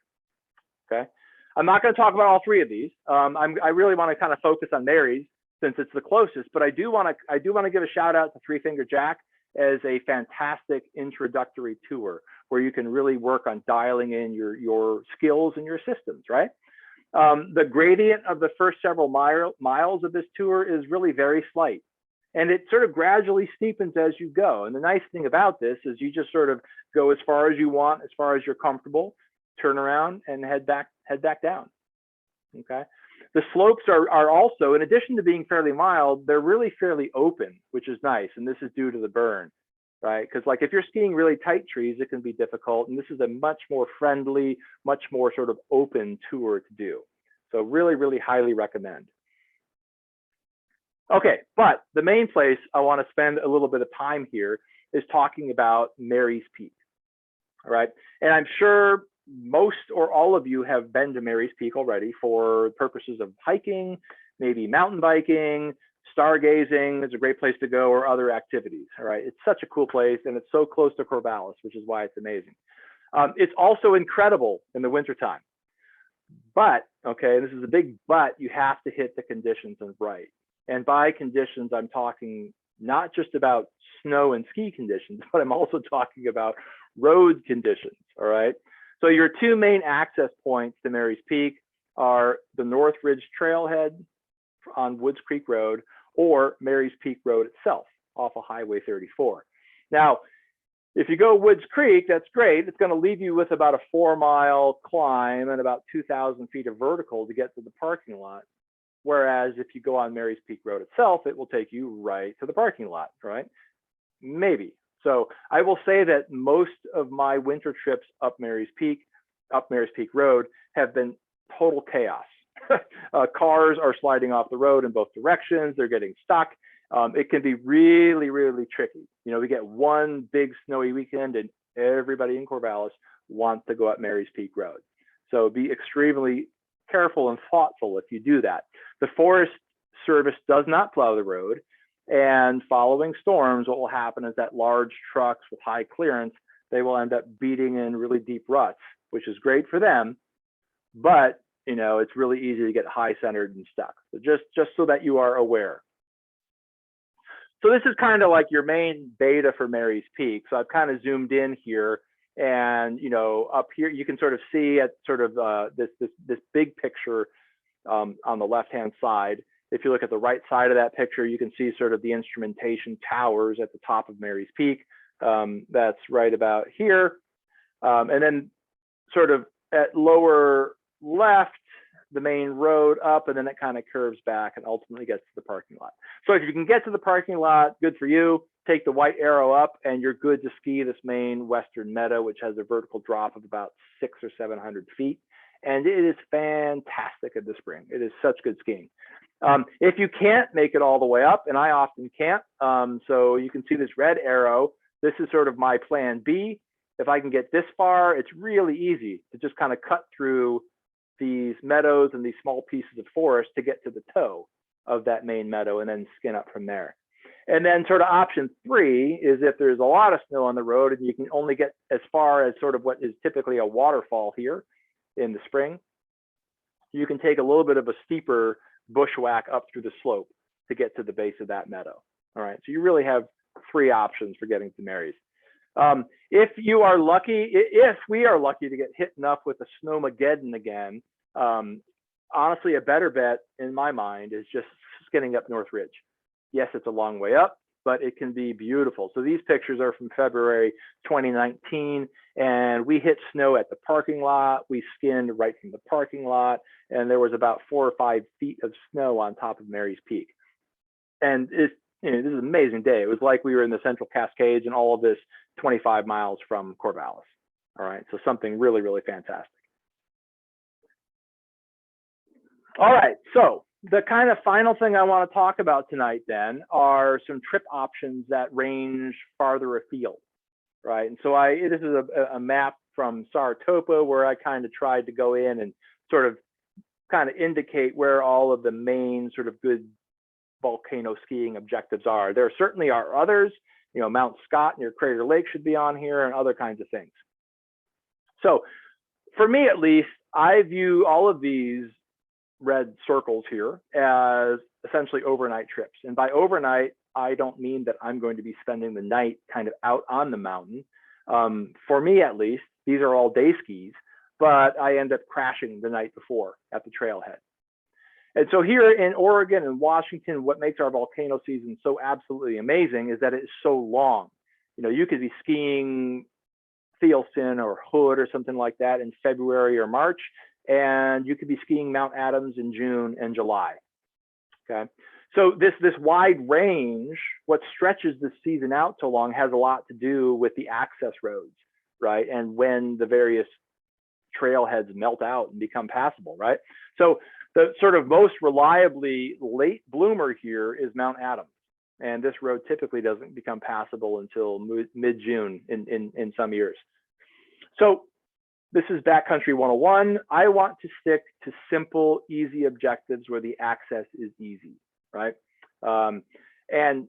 S10: Okay. I'm not going to talk about all three of these. I really want to kind of focus on Mary's since it's the closest, but I do want to give a shout out to Three Finger Jack as a fantastic introductory tour where you can really work on dialing in your skills and your systems, right? The gradient of the first several miles of this tour is really very slight, and it sort of gradually steepens as you go. And the nice thing about this is you just sort of go as far as you want, as far as you're comfortable, turn around and head back down. Okay. The slopes are also, in addition to being fairly mild, they're really fairly open, which is nice. And this is due to the burn, right? Because like if you're skiing really tight trees, it can be difficult. And this is a much more friendly, much more sort of open tour to do. So really, really highly recommend. Okay, but the main place I want to spend a little bit of time here is talking about Mary's Peak. All right, and I'm sure most or all of you have been to Mary's Peak already for purposes of hiking, maybe mountain biking, stargazing. It's a great place to go, or other activities. All right, it's such a cool place, and it's so close to Corvallis, which is why it's amazing. It's also incredible in the wintertime. But, okay, this is a big but, you have to hit the conditions right. And by conditions, I'm talking not just about snow and ski conditions, but I'm also talking about road conditions, all right? So your two main access points to Mary's Peak are the North Ridge Trailhead on Woods Creek Road, or Mary's Peak Road itself off of Highway 34. Now, if you go Woods Creek, that's great. It's going to leave you with about a 4-mile climb and about 2,000 feet of vertical to get to the parking lot. Whereas if you go on Mary's Peak Road itself, it will take you right to the parking lot, right? Maybe. So I will say that most of my winter trips up Mary's Peak Road have been total chaos. Cars are sliding off the road in both directions. They're getting stuck. It can be really, really tricky. You know, we get one big snowy weekend and everybody in Corvallis wants to go up Mary's Peak Road. So be extremely careful and thoughtful if you do that. The Forest Service does not plow the road. And following storms, what will happen is that large trucks with high clearance, they will end up beating in really deep ruts, which is great for them. But, you know, it's really easy to get high centered and stuck. So just so that you are aware. So this is kind of like your main beta for Mary's Peak. So I've kind of zoomed in here, and, you know, up here, you can sort of see at sort of this big picture on the left-hand side. If you look at the right side of that picture, you can see sort of the instrumentation towers at the top of Mary's Peak. That's right about here. And then sort of at lower left, the main road up, and then it kind of curves back and ultimately gets to the parking lot. So if you can get to the parking lot, good for you. Take the white arrow up and you're good to ski this main western meadow, which has a vertical drop of about 600 or 700 feet. And it is fantastic in the spring. It is such good skiing. If you can't make it all the way up, and I often can't, so you can see this red arrow. This is sort of my plan B. If I can get this far, it's really easy to just kind of cut through these meadows and these small pieces of forest to get to the toe of that main meadow and then skin up from there. And then sort of option 3 is if there's a lot of snow on the road and you can only get as far as sort of what is typically a waterfall here in the spring, you can take a little bit of a steeper bushwhack up through the slope to get to the base of that meadow. All right, so you really have 3 options for getting to Mary's. If you are lucky, if we are lucky to get hit enough with a snowmageddon again, honestly, a better bet in my mind is just skinning up North Ridge. Yes, it's a long way up, but it can be beautiful. So these pictures are from February 2019, and we hit snow at the parking lot. We skinned right from the parking lot, and there was about 4 or 5 feet of snow on top of Mary's Peak. And this is an amazing day. It was like we were in the Central Cascades, and all of this 25 miles from Corvallis. All right, so something really, really fantastic. All right, so the kind of final thing I want to talk about tonight then are some trip options that range farther afield, right? And so this is a map from Saratoga where I kind of tried to go in and sort of kind of indicate where all of the main sort of good volcano skiing objectives are. There certainly are others, you know, Mount Scott near Crater Lake should be on here and other kinds of things. So for me, at least, I view all of these red circles here as essentially overnight trips. And by overnight, I don't mean that I'm going to be spending the night kind of out on the mountain. For me, at least, these are all day skis, but I end up crashing the night before at the trailhead. And so here in Oregon and Washington, what makes our volcano season so absolutely amazing is that it's so long. You know, you could be skiing Thielsen or Hood or something like that in February or March, and you could be skiing Mount Adams in June and July. Okay, so this wide range, what stretches the season out so long, has a lot to do with the access roads, right? And when the various trailheads melt out and become passable, right? So the sort of most reliably late bloomer here is Mount Adams, and this road typically doesn't become passable until mid-June in some years. So this is Backcountry 101. I want to stick to simple, easy objectives where the access is easy, right? And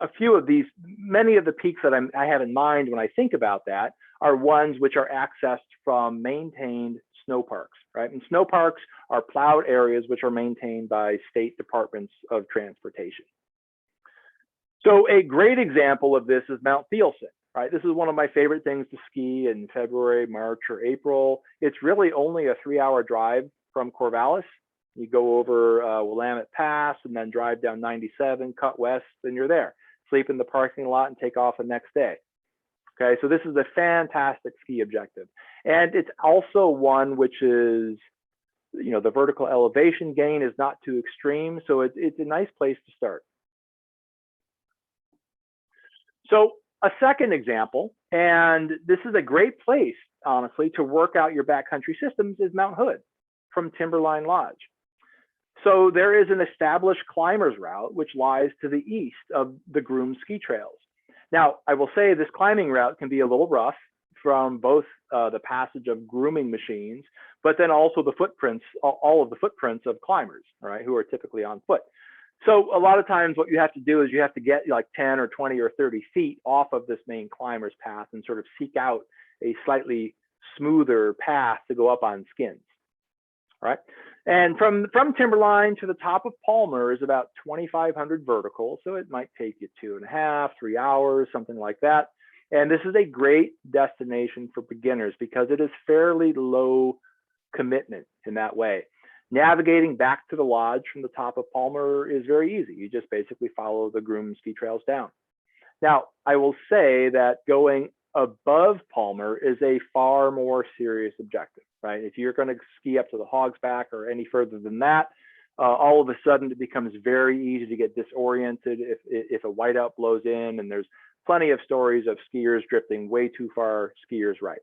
S10: a few of these, many of the peaks that I have in mind when I think about that are ones which are accessed from maintained snow parks, right? And snow parks are plowed areas which are maintained by state departments of transportation. So a great example of this is Mount Thielsen, right? This is one of my favorite things to ski in February, March, or April. It's really only a 3-hour drive from Corvallis. You go over Willamette Pass and then drive down 97, cut west, and you're there. Sleep in the parking lot and take off the next day. Okay, so this is a fantastic ski objective. And it's also one which is, you know, the vertical elevation gain is not too extreme. So it's a nice place to start. So a second example, and this is a great place, honestly, to work out your backcountry systems, is Mount Hood from Timberline Lodge. So there is an established climbers route which lies to the east of the groomed ski trails. Now, I will say this climbing route can be a little rough from both the passage of grooming machines, but then also the footprints, all of the footprints of climbers, all right, who are typically on foot. So a lot of times what you have to do is you have to get like 10 or 20 or 30 feet off of this main climbers path and sort of seek out a slightly smoother path to go up on skins, right? And from Timberline to the top of Palmer is about 2,500 vertical. So it might take you 2.5, 3 hours, something like that. And this is a great destination for beginners because it is fairly low commitment in that way. Navigating back to the lodge from the top of Palmer is very easy. You just basically follow the groomed ski trails down. Now, I will say that going above Palmer is a far more serious objective, right? If you're going to ski up to the Hogsback or any further than that, all of a sudden it becomes very easy to get disoriented if a whiteout blows in, and there's plenty of stories of skiers drifting way too far, skiers right.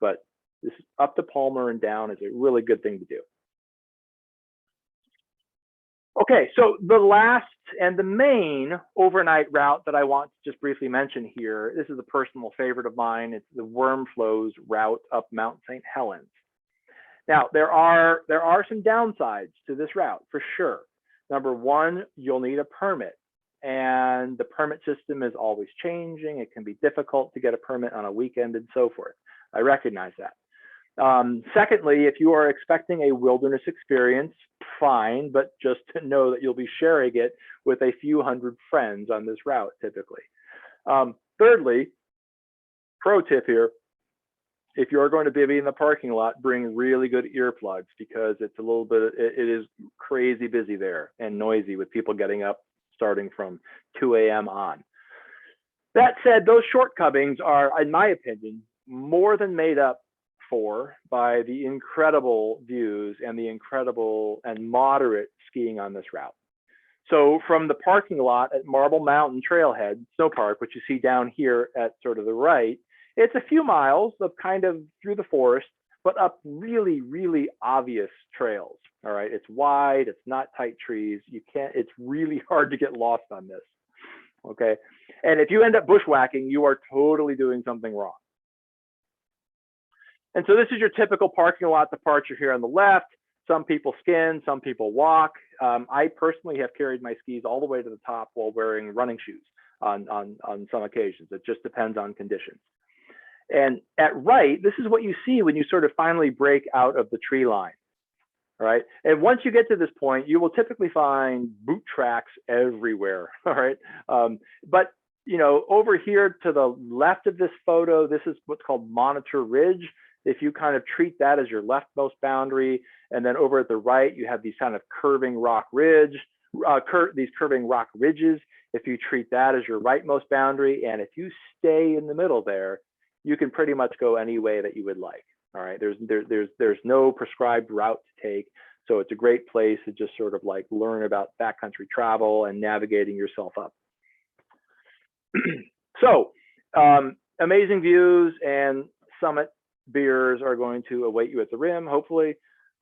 S10: But this up to Palmer and down is a really good thing to do. Okay, so the last and the main overnight route that I want to just briefly mention here, this is a personal favorite of mine. It's the Wormflows route up Mount St. Helens. Now, there are some downsides to this route for sure. Number one, you'll need a permit, and the permit system is always changing. It can be difficult to get a permit on a weekend and so forth. I recognize that. Secondly, if you are expecting a wilderness experience, fine, but just to know that you'll be sharing it with a few hundred friends on this route typically. Thirdly, pro tip here, if you're going to be in the parking lot, bring really good earplugs because it's a little bit, it is crazy busy there and noisy with people getting up starting from 2 a.m. on. That said, those shortcomings are, in my opinion, more than made up for by the incredible views and the incredible and moderate skiing on this route. So from the parking lot at Marble Mountain Trailhead Snow Park, which you see down here at sort of the right, it's a few miles of kind of through the forest, but up really, really obvious trails. All right, it's wide, it's not tight trees. You can't, it's really hard to get lost on this. Okay, and if you end up bushwhacking, you are totally doing something wrong. And so this is your typical parking lot departure here on the left. Some people skin, some people walk. I personally have carried my skis all the way to the top while wearing running shoes on some occasions. It just depends on conditions. And at right, this is what you see when you sort of finally break out of the tree line. All right. And once you get to this point, you will typically find boot tracks everywhere. All right. But you know, over here to the left of this photo, this is what's called Monitor Ridge. If you kind of treat that as your leftmost boundary, and then over at the right, you have these kind of curving rock ridge, these curving rock ridges. If you treat that as your rightmost boundary, and if you stay in the middle there, you can pretty much go any way that you would like. All right, there's no prescribed route to take, so it's a great place to just sort of like learn about backcountry travel and navigating yourself up. So amazing views and summit beers are going to await you at the rim, hopefully.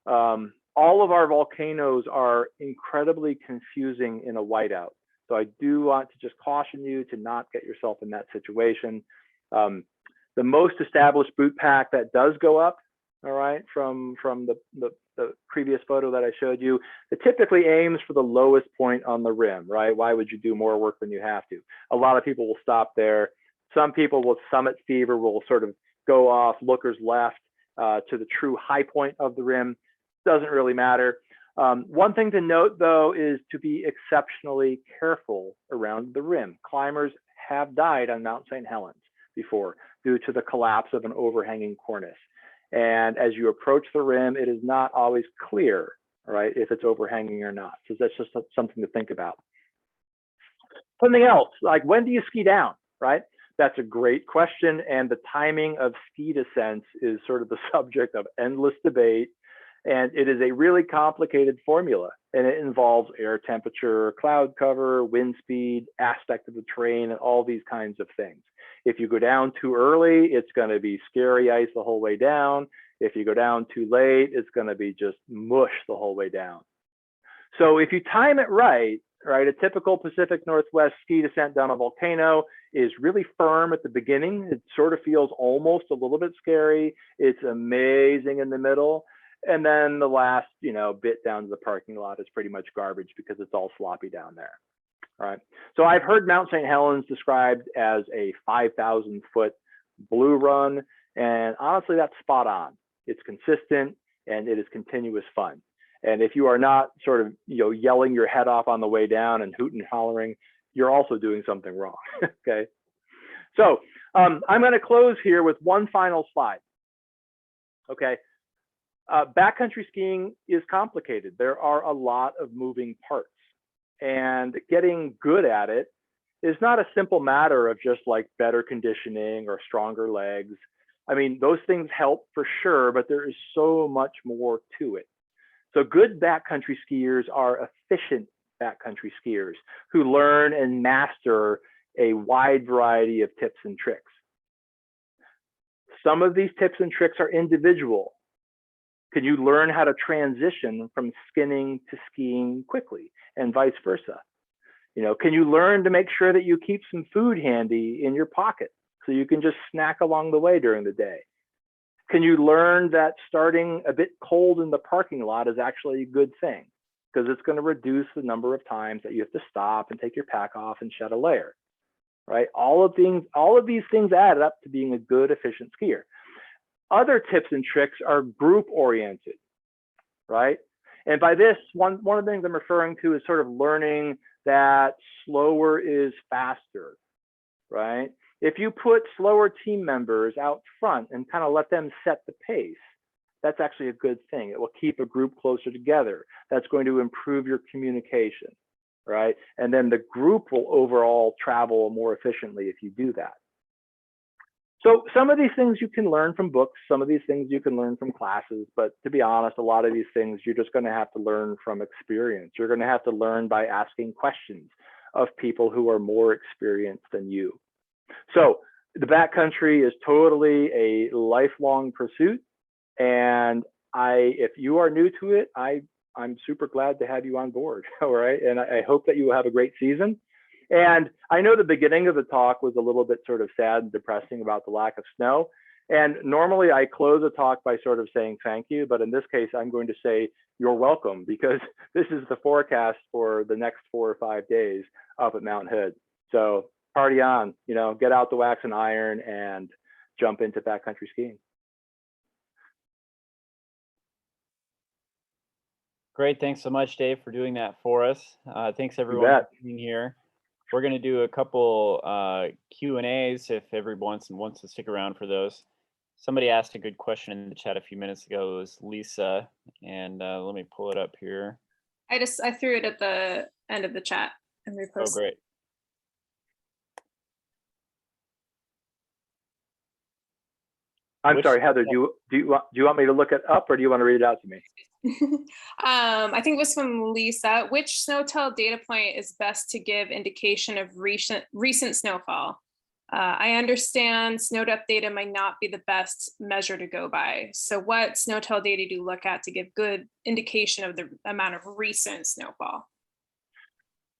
S10: All of our volcanoes are incredibly confusing in a whiteout. So I do want to just caution you to not get yourself in that situation. The most established boot pack that does go up, all right, from the previous photo that I showed you, it typically aims for the lowest point on the rim, right? Why would you do more work than you have to? A lot of people will stop there. Some people with summit fever will sort of go off looker's left to the true high point of the rim. Doesn't really matter. One thing to note though is to be exceptionally careful around the rim. Climbers have died on Mount St. Helens before due to the collapse of an overhanging cornice. And as you approach the rim, it is not always clear, right, if it's overhanging or not. So that's just something to think about. Something else, like when do you ski down, right? That's a great question. And the timing of ski descents is sort of the subject of endless debate. And it is a really complicated formula. And it involves air temperature, cloud cover, wind speed, aspect of the terrain, and all these kinds of things. If you go down too early, it's going to be scary ice the whole way down. If you go down too late, it's going to be just mush the whole way down. So if you time it right, a typical Pacific Northwest ski descent down a volcano is really firm at the beginning. It sort of feels almost a little bit scary. It's amazing in the middle. And then the last, bit down to the parking lot is pretty much garbage because it's all sloppy down there. All right. So I've heard Mount St. Helens described as a 5,000 foot blue run. And honestly, that's spot on. It's consistent and it is continuous fun. And if you are not sort of, yelling your head off on the way down and hooting and hollering, you're also doing something wrong. Okay. So I'm going to close here with one final slide. Okay. Backcountry skiing is complicated. There are a lot of moving parts, and getting good at it is not a simple matter of just like better conditioning or stronger legs. I mean, those things help for sure, but there is so much more to it. So good backcountry skiers are efficient backcountry skiers who learn and master a wide variety of tips and tricks. Some of these tips and tricks are individual. Can you learn how to transition from skinning to skiing quickly and vice versa? Can you learn to make sure that you keep some food handy in your pocket so you can just snack along the way during the day? Can you learn that starting a bit cold in the parking lot is actually a good thing because it's going to reduce the number of times that you have to stop and take your pack off and shed a layer, right? All of these things add up to being a good, efficient skier. Other tips and tricks are group oriented, right? And by this, one of the things I'm referring to is sort of learning that slower is faster, right? If you put slower team members out front and kind of let them set the pace, that's actually a good thing. It will keep a group closer together. That's going to improve your communication, right? And then the group will overall travel more efficiently if you do that. So some of these things you can learn from books, some of these things you can learn from classes, but to be honest, a lot of these things you're just going to have to learn from experience. You're going to have to learn by asking questions of people who are more experienced than you. So the backcountry is totally a lifelong pursuit. And if you are new to it, I'm super glad to have you on board, all right? And I hope that you will have a great season. And I know the beginning of the talk was a little bit sort of sad and depressing about the lack of snow. And normally I close a talk by sort of saying thank you, but in this case, I'm going to say you're welcome, because this is the forecast for the next 4 or 5 days up at Mount Hood. So party on, you know, get out the wax and iron and jump into backcountry skiing.
S1: Great. Thanks so much, Dave, for doing that for us. Thanks everyone for being here. We're going to do a couple Q&As if everyone wants to stick around for those. Somebody asked a good question in the chat a few minutes ago. It was Lisa, and let me pull it up here.
S3: I threw it at the end of the chat and reposted.
S1: Oh, great.
S10: I'm sorry, Heather, do you want me to look it up, or do you want to read it out to me?
S3: I think it was from Lisa. Which SNOTEL data point is best to give indication of recent snowfall? I understand snow depth data might not be the best measure to go by. So what SNOTEL data do you look at to give good indication of the amount of recent snowfall?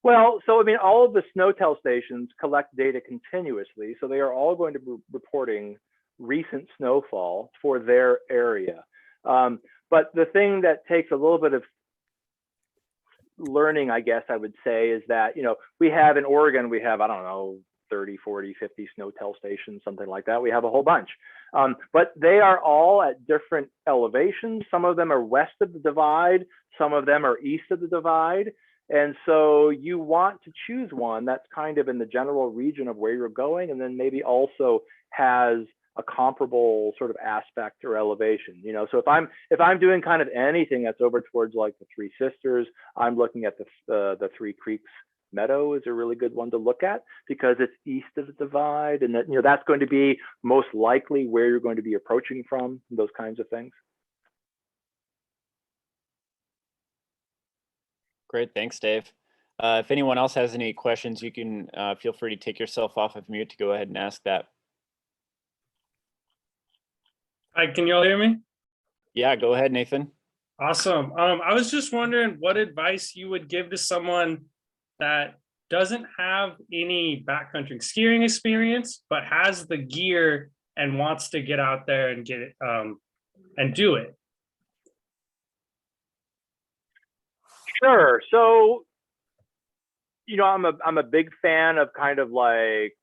S10: Well, so I mean, all of the SNOTEL stations collect data continuously. So they are all going to be reporting recent snowfall for their area. But the thing that takes a little bit of learning, I guess I would say, is that, you know, we have in Oregon, we have, I don't know, 30, 40, 50 SNOTEL stations, something like that. We have a whole bunch. But they are all at different elevations. Some of them are west of the divide. Some of them are east of the divide. And so you want to choose one that's kind of in the general region of where you're going, and then maybe also has a comparable sort of aspect or elevation, you know. So if I'm doing kind of anything that's over towards like the Three Sisters, I'm looking at the Three Creeks Meadow is a really good one to look at, because it's east of the divide, and that, you know, that's going to be most likely where you're going to be approaching from, those kinds of things.
S1: Great, thanks, Dave. If anyone else has any questions, you can feel free to take yourself off of mute to go ahead and ask that.
S11: Hi, can you all hear me?
S1: Yeah, go ahead, Nathan.
S11: Awesome. I was just wondering what advice you would give to someone that doesn't have any backcountry skiing experience, but has the gear and wants to get out there and get it and do it.
S10: Sure. So, you know, I'm a big fan of kind of like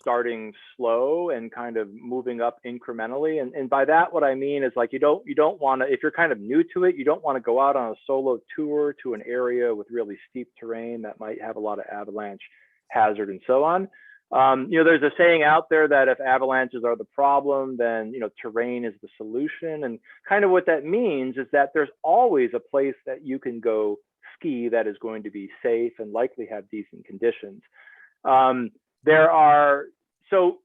S10: starting slow and kind of moving up incrementally. And by that, what I mean is, like, you don't want to, if you're kind of new to it, you don't want to go out on a solo tour to an area with really steep terrain that might have a lot of avalanche hazard and so on. You know, there's a saying out there that if avalanches are the problem, then, you know, terrain is the solution. And kind of what that means is that there's always a place that you can go ski that is going to be safe and likely have decent conditions. So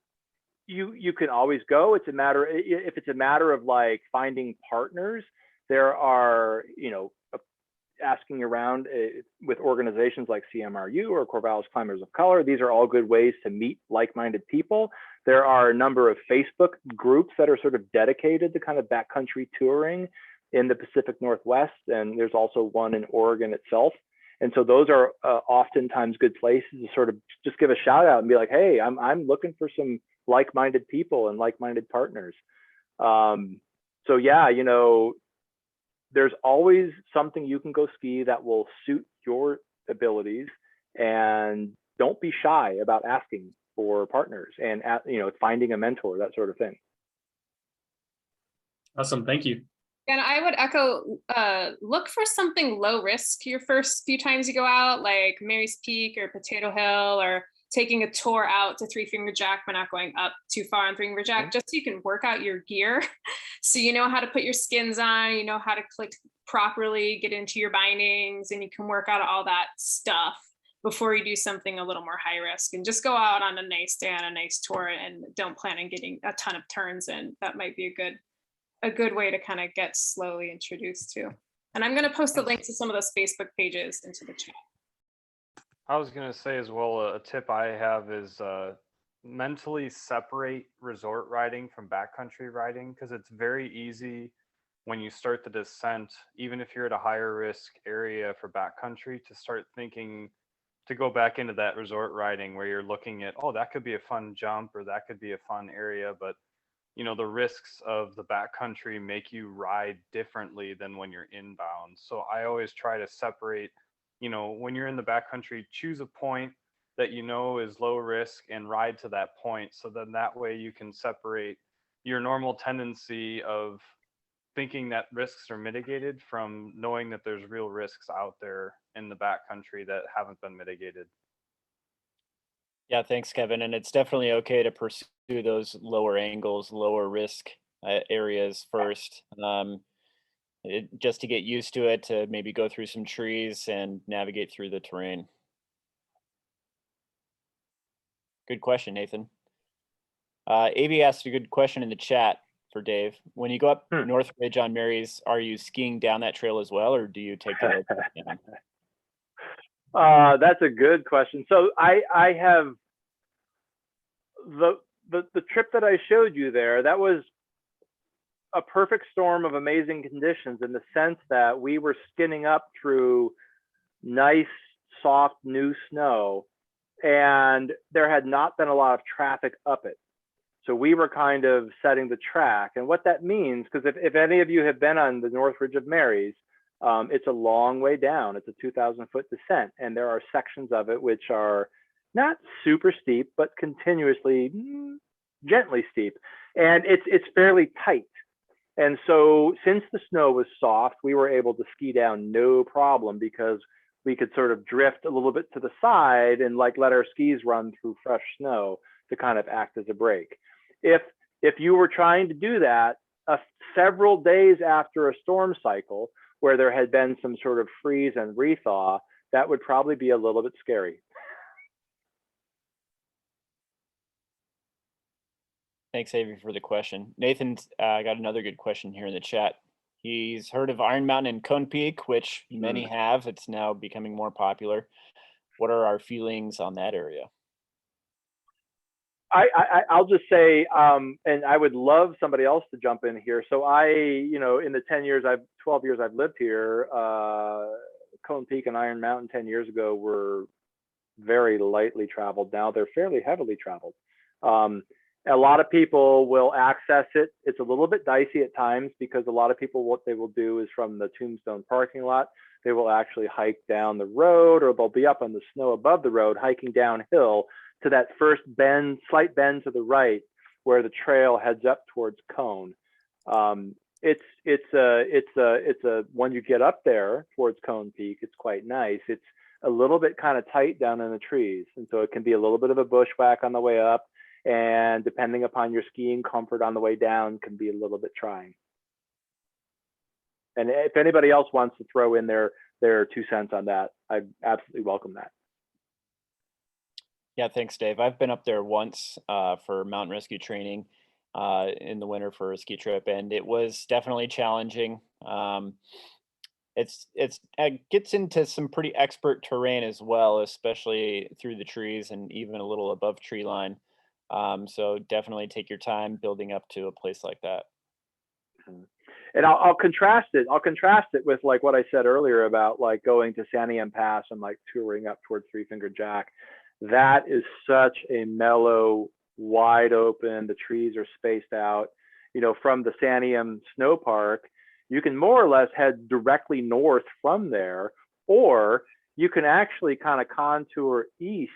S10: you can always go. It's a matter, if it's a matter of like finding partners, there are, you know, asking around with organizations like CMRU or Corvallis Climbers of Color. These are all good ways to meet like-minded people. There are a number of Facebook groups that are sort of dedicated to kind of backcountry touring in the Pacific Northwest, and there's also one in Oregon itself. And so those are oftentimes good places to sort of just give a shout out and be like, hey, I'm looking for some like-minded people and like-minded partners. So yeah, you know, there's always something you can go ski that will suit your abilities, and don't be shy about asking for partners and, you know, finding a mentor, that sort of thing.
S11: Awesome. Thank you.
S3: And I would echo, look for something low risk your first few times you go out, like Mary's Peak or Potato Hill, or taking a tour out to Three Finger Jack, but not going up too far on Three Finger Jack, just so you can work out your gear. So you know how to put your skins on, you know how to click properly, get into your bindings, and you can work out all that stuff before you do something a little more high risk. And just go out on a nice day on a nice tour and don't plan on getting a ton of turns in. That might be a good way to kind of get slowly introduced to. And I'm going to post the link to some of those Facebook pages into the chat.
S12: I was going to say as well, a tip I have is mentally separate resort riding from backcountry riding, because it's very easy when you start the descent, even if you're at a higher risk area for backcountry, to start thinking to go back into that resort riding where you're looking at, oh, that could be a fun jump or that could be a fun area. But you know, the risks of the backcountry make you ride differently than when you're inbound. So I always try to separate, you know, when you're in the backcountry, choose a point that you know is low risk and ride to that point. So then that way you can separate your normal tendency of thinking that risks are mitigated from knowing that there's real risks out there in the backcountry that haven't been mitigated.
S1: Yeah, thanks, Kevin. And it's definitely okay to pursue those lower angles, lower risk areas first, just to get used to it, to maybe go through some trees and navigate through the terrain. Good question, Nathan. Avi asked a good question in the chat for Dave. When you go up North Ridge on Mary's, are you skiing down that trail as well, or do you take the
S10: That's a good question. So I have the trip that I showed you there, that was a perfect storm of amazing conditions, in the sense that we were skinning up through nice, soft, new snow, and there had not been a lot of traffic up it. So we were kind of setting the track. And what that means, because if any of you have been on the North Ridge of Mary's, it's a long way down. It's a 2,000-foot descent, and there are sections of it which are not super steep, but continuously gently steep, and it's fairly tight. And so since the snow was soft, we were able to ski down no problem, because we could sort of drift a little bit to the side and like let our skis run through fresh snow to kind of act as a brake. If you were trying to do that several days after a storm cycle where there had been some sort of freeze and rethaw, that would probably be a little bit scary.
S1: Thanks, Avery, for the question. Nathan's got another good question here in the chat. He's heard of Iron Mountain and Cone Peak, which many have. It's now becoming more popular. What are our feelings on that area?
S10: I'll just say, and I would love somebody else to jump in here. So in the 12 years I've lived here, Cone Peak and Iron Mountain 10 years ago were very lightly traveled. Now they're fairly heavily traveled. A lot of people will access it. It's a little bit dicey at times, because a lot of people, what they will do is from the Tombstone parking lot, they will actually hike down the road, or they'll be up on the snow above the road, hiking downhill to that first bend, slight bend to the right, where the trail heads up towards Cone. It's when you get up there towards Cone Peak, it's quite nice. It's a little bit kind of tight down in the trees, and so it can be a little bit of a bushwhack on the way up, and depending upon your skiing comfort on the way down, can be a little bit trying. And if anybody else wants to throw in their 2 cents on that, I absolutely welcome that.
S1: Yeah, thanks, Dave. I've been up there once for mountain rescue training in the winter for a ski trip, and it was definitely challenging. It gets into some pretty expert terrain as well, especially through the trees and even a little above tree line. So definitely take your time building up to a place like that.
S10: And I'll contrast it. I'll contrast it with like what I said earlier about like going to Santiam Pass and like touring up towards Three Finger Jack. That is such a mellow, wide open. The trees are spaced out. You know, from the Santiam Snow Park, you can more or less head directly north from there, or you can actually kind of contour east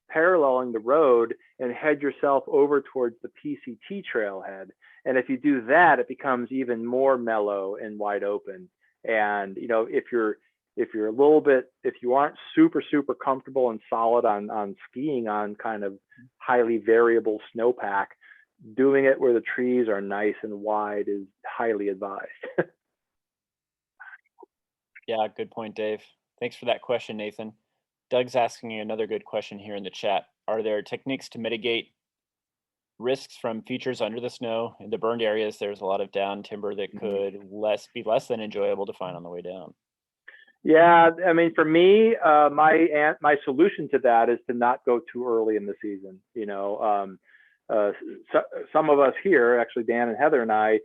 S10: paralleling the road and head yourself over towards the PCT trailhead. And if you do that, it becomes even more mellow and wide open. And, you know, if you aren't super comfortable and solid on skiing on kind of highly variable snowpack, doing it where the trees are nice and wide is highly advised.
S1: Yeah, good point, Dave. Thanks for that question, Nathan. Doug's asking you another good question here in the chat. Are there techniques to mitigate risks from features under the snow? In the burned areas, there's a lot of down timber that could be less than enjoyable to find on the way down.
S10: Yeah, I mean, for me, my solution to that is to not go too early in the season. You know, some of us here, actually Dan and Heather and I,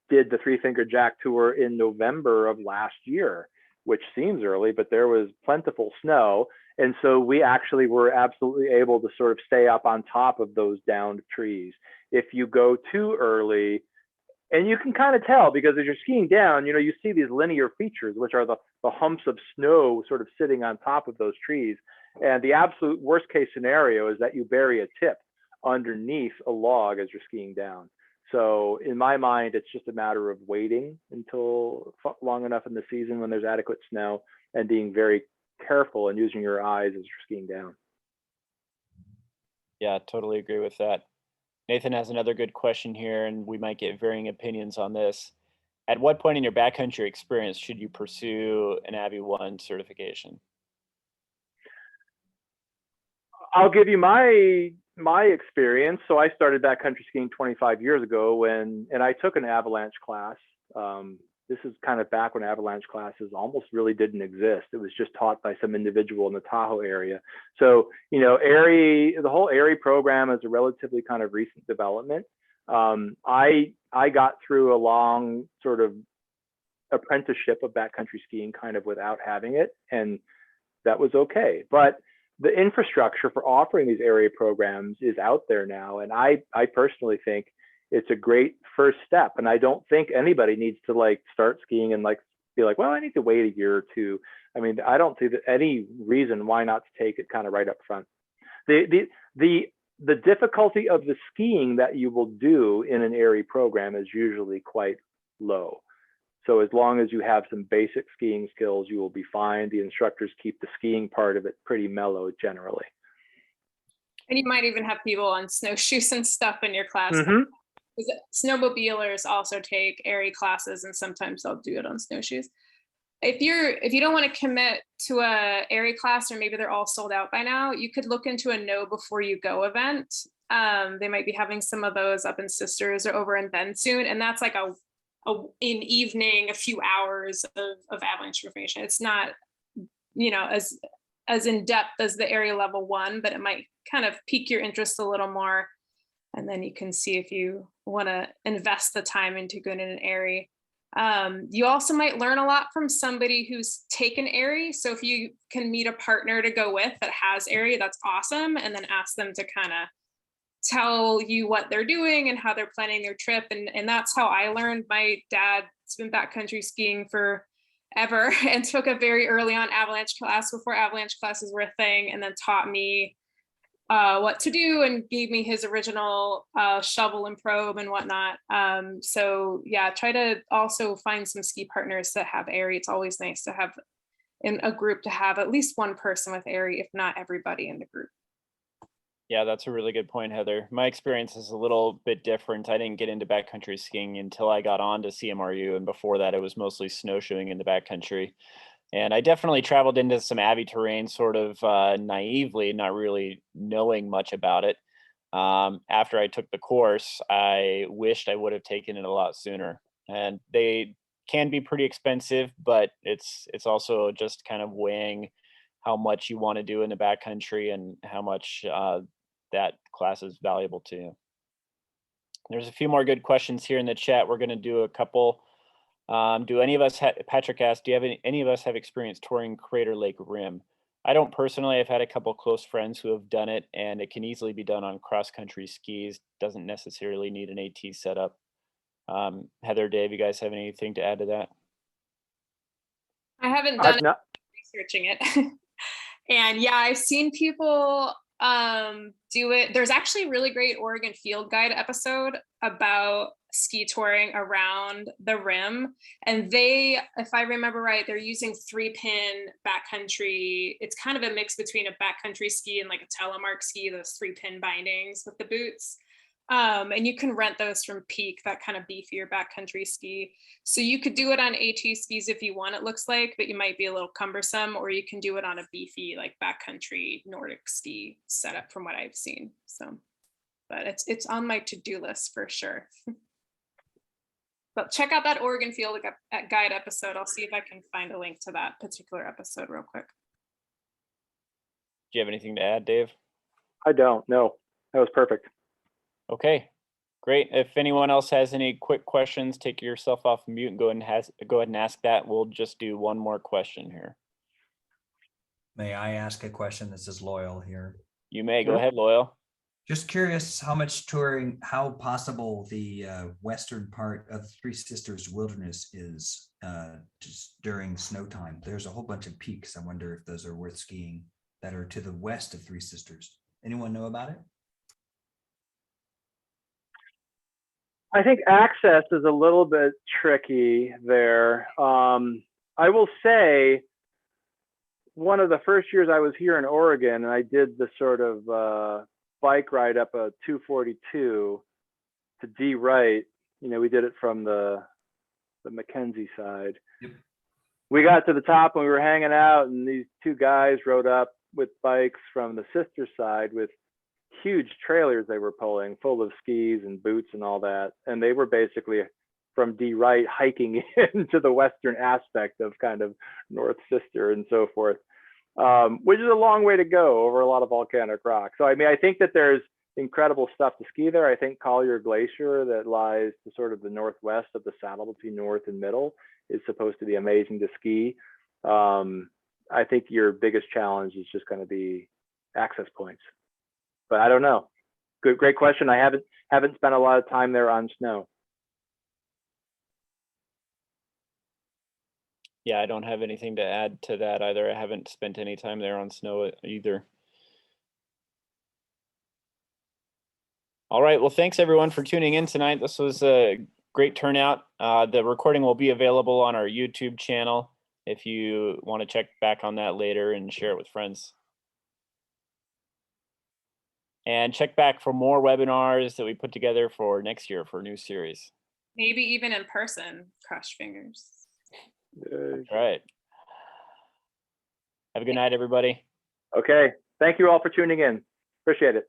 S10: did the Three Finger Jack tour in November of last year, which seems early, but there was plentiful snow. And so we actually were absolutely able to sort of stay up on top of those downed trees. If you go too early, and you can kind of tell, because as you're skiing down, you know, you see these linear features, which are the humps of snow sort of sitting on top of those trees. And the absolute worst case scenario is that you bury a tip underneath a log as you're skiing down. So in my mind, it's just a matter of waiting until long enough in the season when there's adequate snow and being very careful and using your eyes as you're skiing down.
S1: Yeah, totally agree with that. Nathan has another good question here, and we might get varying opinions on this. At what point in your backcountry experience should you pursue an Abbey 1 certification?
S10: I'll give you my experience. So I started backcountry skiing 25 years ago and I took an Avalanche class. This is kind of back when Avalanche classes almost really didn't exist. It was just taught by some individual in the Tahoe area. So, you know, the whole ARI program is a relatively kind of recent development. I got through a long sort of apprenticeship of backcountry skiing kind of without having it, and that was okay. But the infrastructure for offering these ARI programs is out there now, and I personally think it's a great first step. And I don't think anybody needs to like start skiing and like be like, well, I need to wait a year or two. I mean, I don't see any reason why not to take it kind of right up front. The difficulty of the skiing that you will do in an ARI program is usually quite low. So as long as you have some basic skiing skills, you will be fine. The instructors keep the skiing part of it pretty mellow generally.
S3: And you might even have people on snowshoes and stuff in your class.
S10: Mm-hmm.
S3: Snowmobilers also take ARI classes, and sometimes they'll do it on snowshoes. If you don't want to commit to a ARI class, or maybe they're all sold out by now, you could look into a Know Before You Go event. They might be having some of those up in Sisters or over in Benton soon, and that's like an evening, a few hours of Avalanche information. It's not, you know, as in depth as the ARI level 1, but it might kind of pique your interest a little more. And then you can see if you want to invest the time into going in an ARI. You also might learn a lot from somebody who's taken ARI. So if you can meet a partner to go with that has ARI, that's awesome. And then ask them to kind of tell you what they're doing and how they're planning their trip. And that's how I learned. My dad's been backcountry skiing forever and took a very early on Avalanche class before Avalanche classes were a thing, and then taught me what to do and gave me his original shovel and probe and whatnot. So yeah, try to also find some ski partners that have ARI. It's always nice to have in a group to have at least one person with ARI, if not everybody in the group.
S1: Yeah, that's a really good point, Heather. My experience is a little bit different. I didn't get into backcountry skiing until I got on to CMRU, and before that it was mostly snowshoeing in the backcountry. And I definitely traveled into some Abbey terrain sort of naively, not really knowing much about it. After I took the course, I wished I would have taken it a lot sooner. And they can be pretty expensive, but it's also just kind of weighing how much you want to do in the backcountry and how much that class is valuable to you. There's a few more good questions here in the chat. We're going to do a couple. Do any of us, Patrick asked, do you have any of us have experience touring Crater Lake Rim? I don't personally. I've had a couple close friends who have done it, and it can easily be done on cross-country skis. Doesn't necessarily need an AT setup. Heather, Dave, you guys have anything to add to that?
S3: I haven't done researching it. And yeah, I've seen people do it. There's actually a really great Oregon Field Guide episode about ski touring around the rim. And they, if I remember right, they're using 3-pin backcountry. It's kind of a mix between a backcountry ski and like a telemark ski, those 3-pin bindings with the boots. And you can rent those from Peak, that kind of beefier backcountry ski. So you could do it on AT skis if you want, it looks like, but you might be a little cumbersome, or you can do it on a beefy, like backcountry Nordic ski setup from what I've seen. So, but it's on my to-do list for sure. But check out that Oregon Field Guide episode. I'll see if I can find a link to that particular episode real quick.
S1: Do you have anything to add, Dave?
S10: I don't. No, that was perfect.
S1: Okay, great. If anyone else has any quick questions, take yourself off mute and go ahead and ask that. We'll just do one more question here.
S13: May I ask a question? This is Loyal here.
S1: You may. Go ahead, Loyal.
S13: Just curious how much touring, how possible the western part of the Three Sisters Wilderness is just during snow time. There's a whole bunch of peaks. I wonder if those are worth skiing that are to the west of Three Sisters. Anyone know about it?
S10: I think access is a little bit tricky there. I will say one of the first years I was here in Oregon, and I did the sort of bike ride up a 242 to D right. You know, we did it from the Mackenzie side.
S13: Yep.
S10: We got to the top and we were hanging out, and these two guys rode up with bikes from the sister side with huge trailers they were pulling full of skis and boots and all that. And they were basically from D right hiking into the western aspect of kind of North Sister and so forth, which is a long way to go over a lot of volcanic rock. So, I mean, I think that there's incredible stuff to ski there. I think Collier Glacier that lies to sort of the northwest of the saddle between north and middle is supposed to be amazing to ski. I think your biggest challenge is just going to be access points. But I don't know. Great question. I haven't spent a lot of time there on snow.
S1: Yeah, I don't have anything to add to that either. I haven't spent any time there on snow either. All right. Well, thanks everyone for tuning in tonight. This was a great turnout. The recording will be available on our YouTube channel if you want to check back on that later and share it with friends. And check back for more webinars that we put together for next year for a new series.
S3: Maybe even in person, cross fingers.
S1: That's right. Have a good night, everybody.
S10: Okay. Thank you all for tuning in. Appreciate it.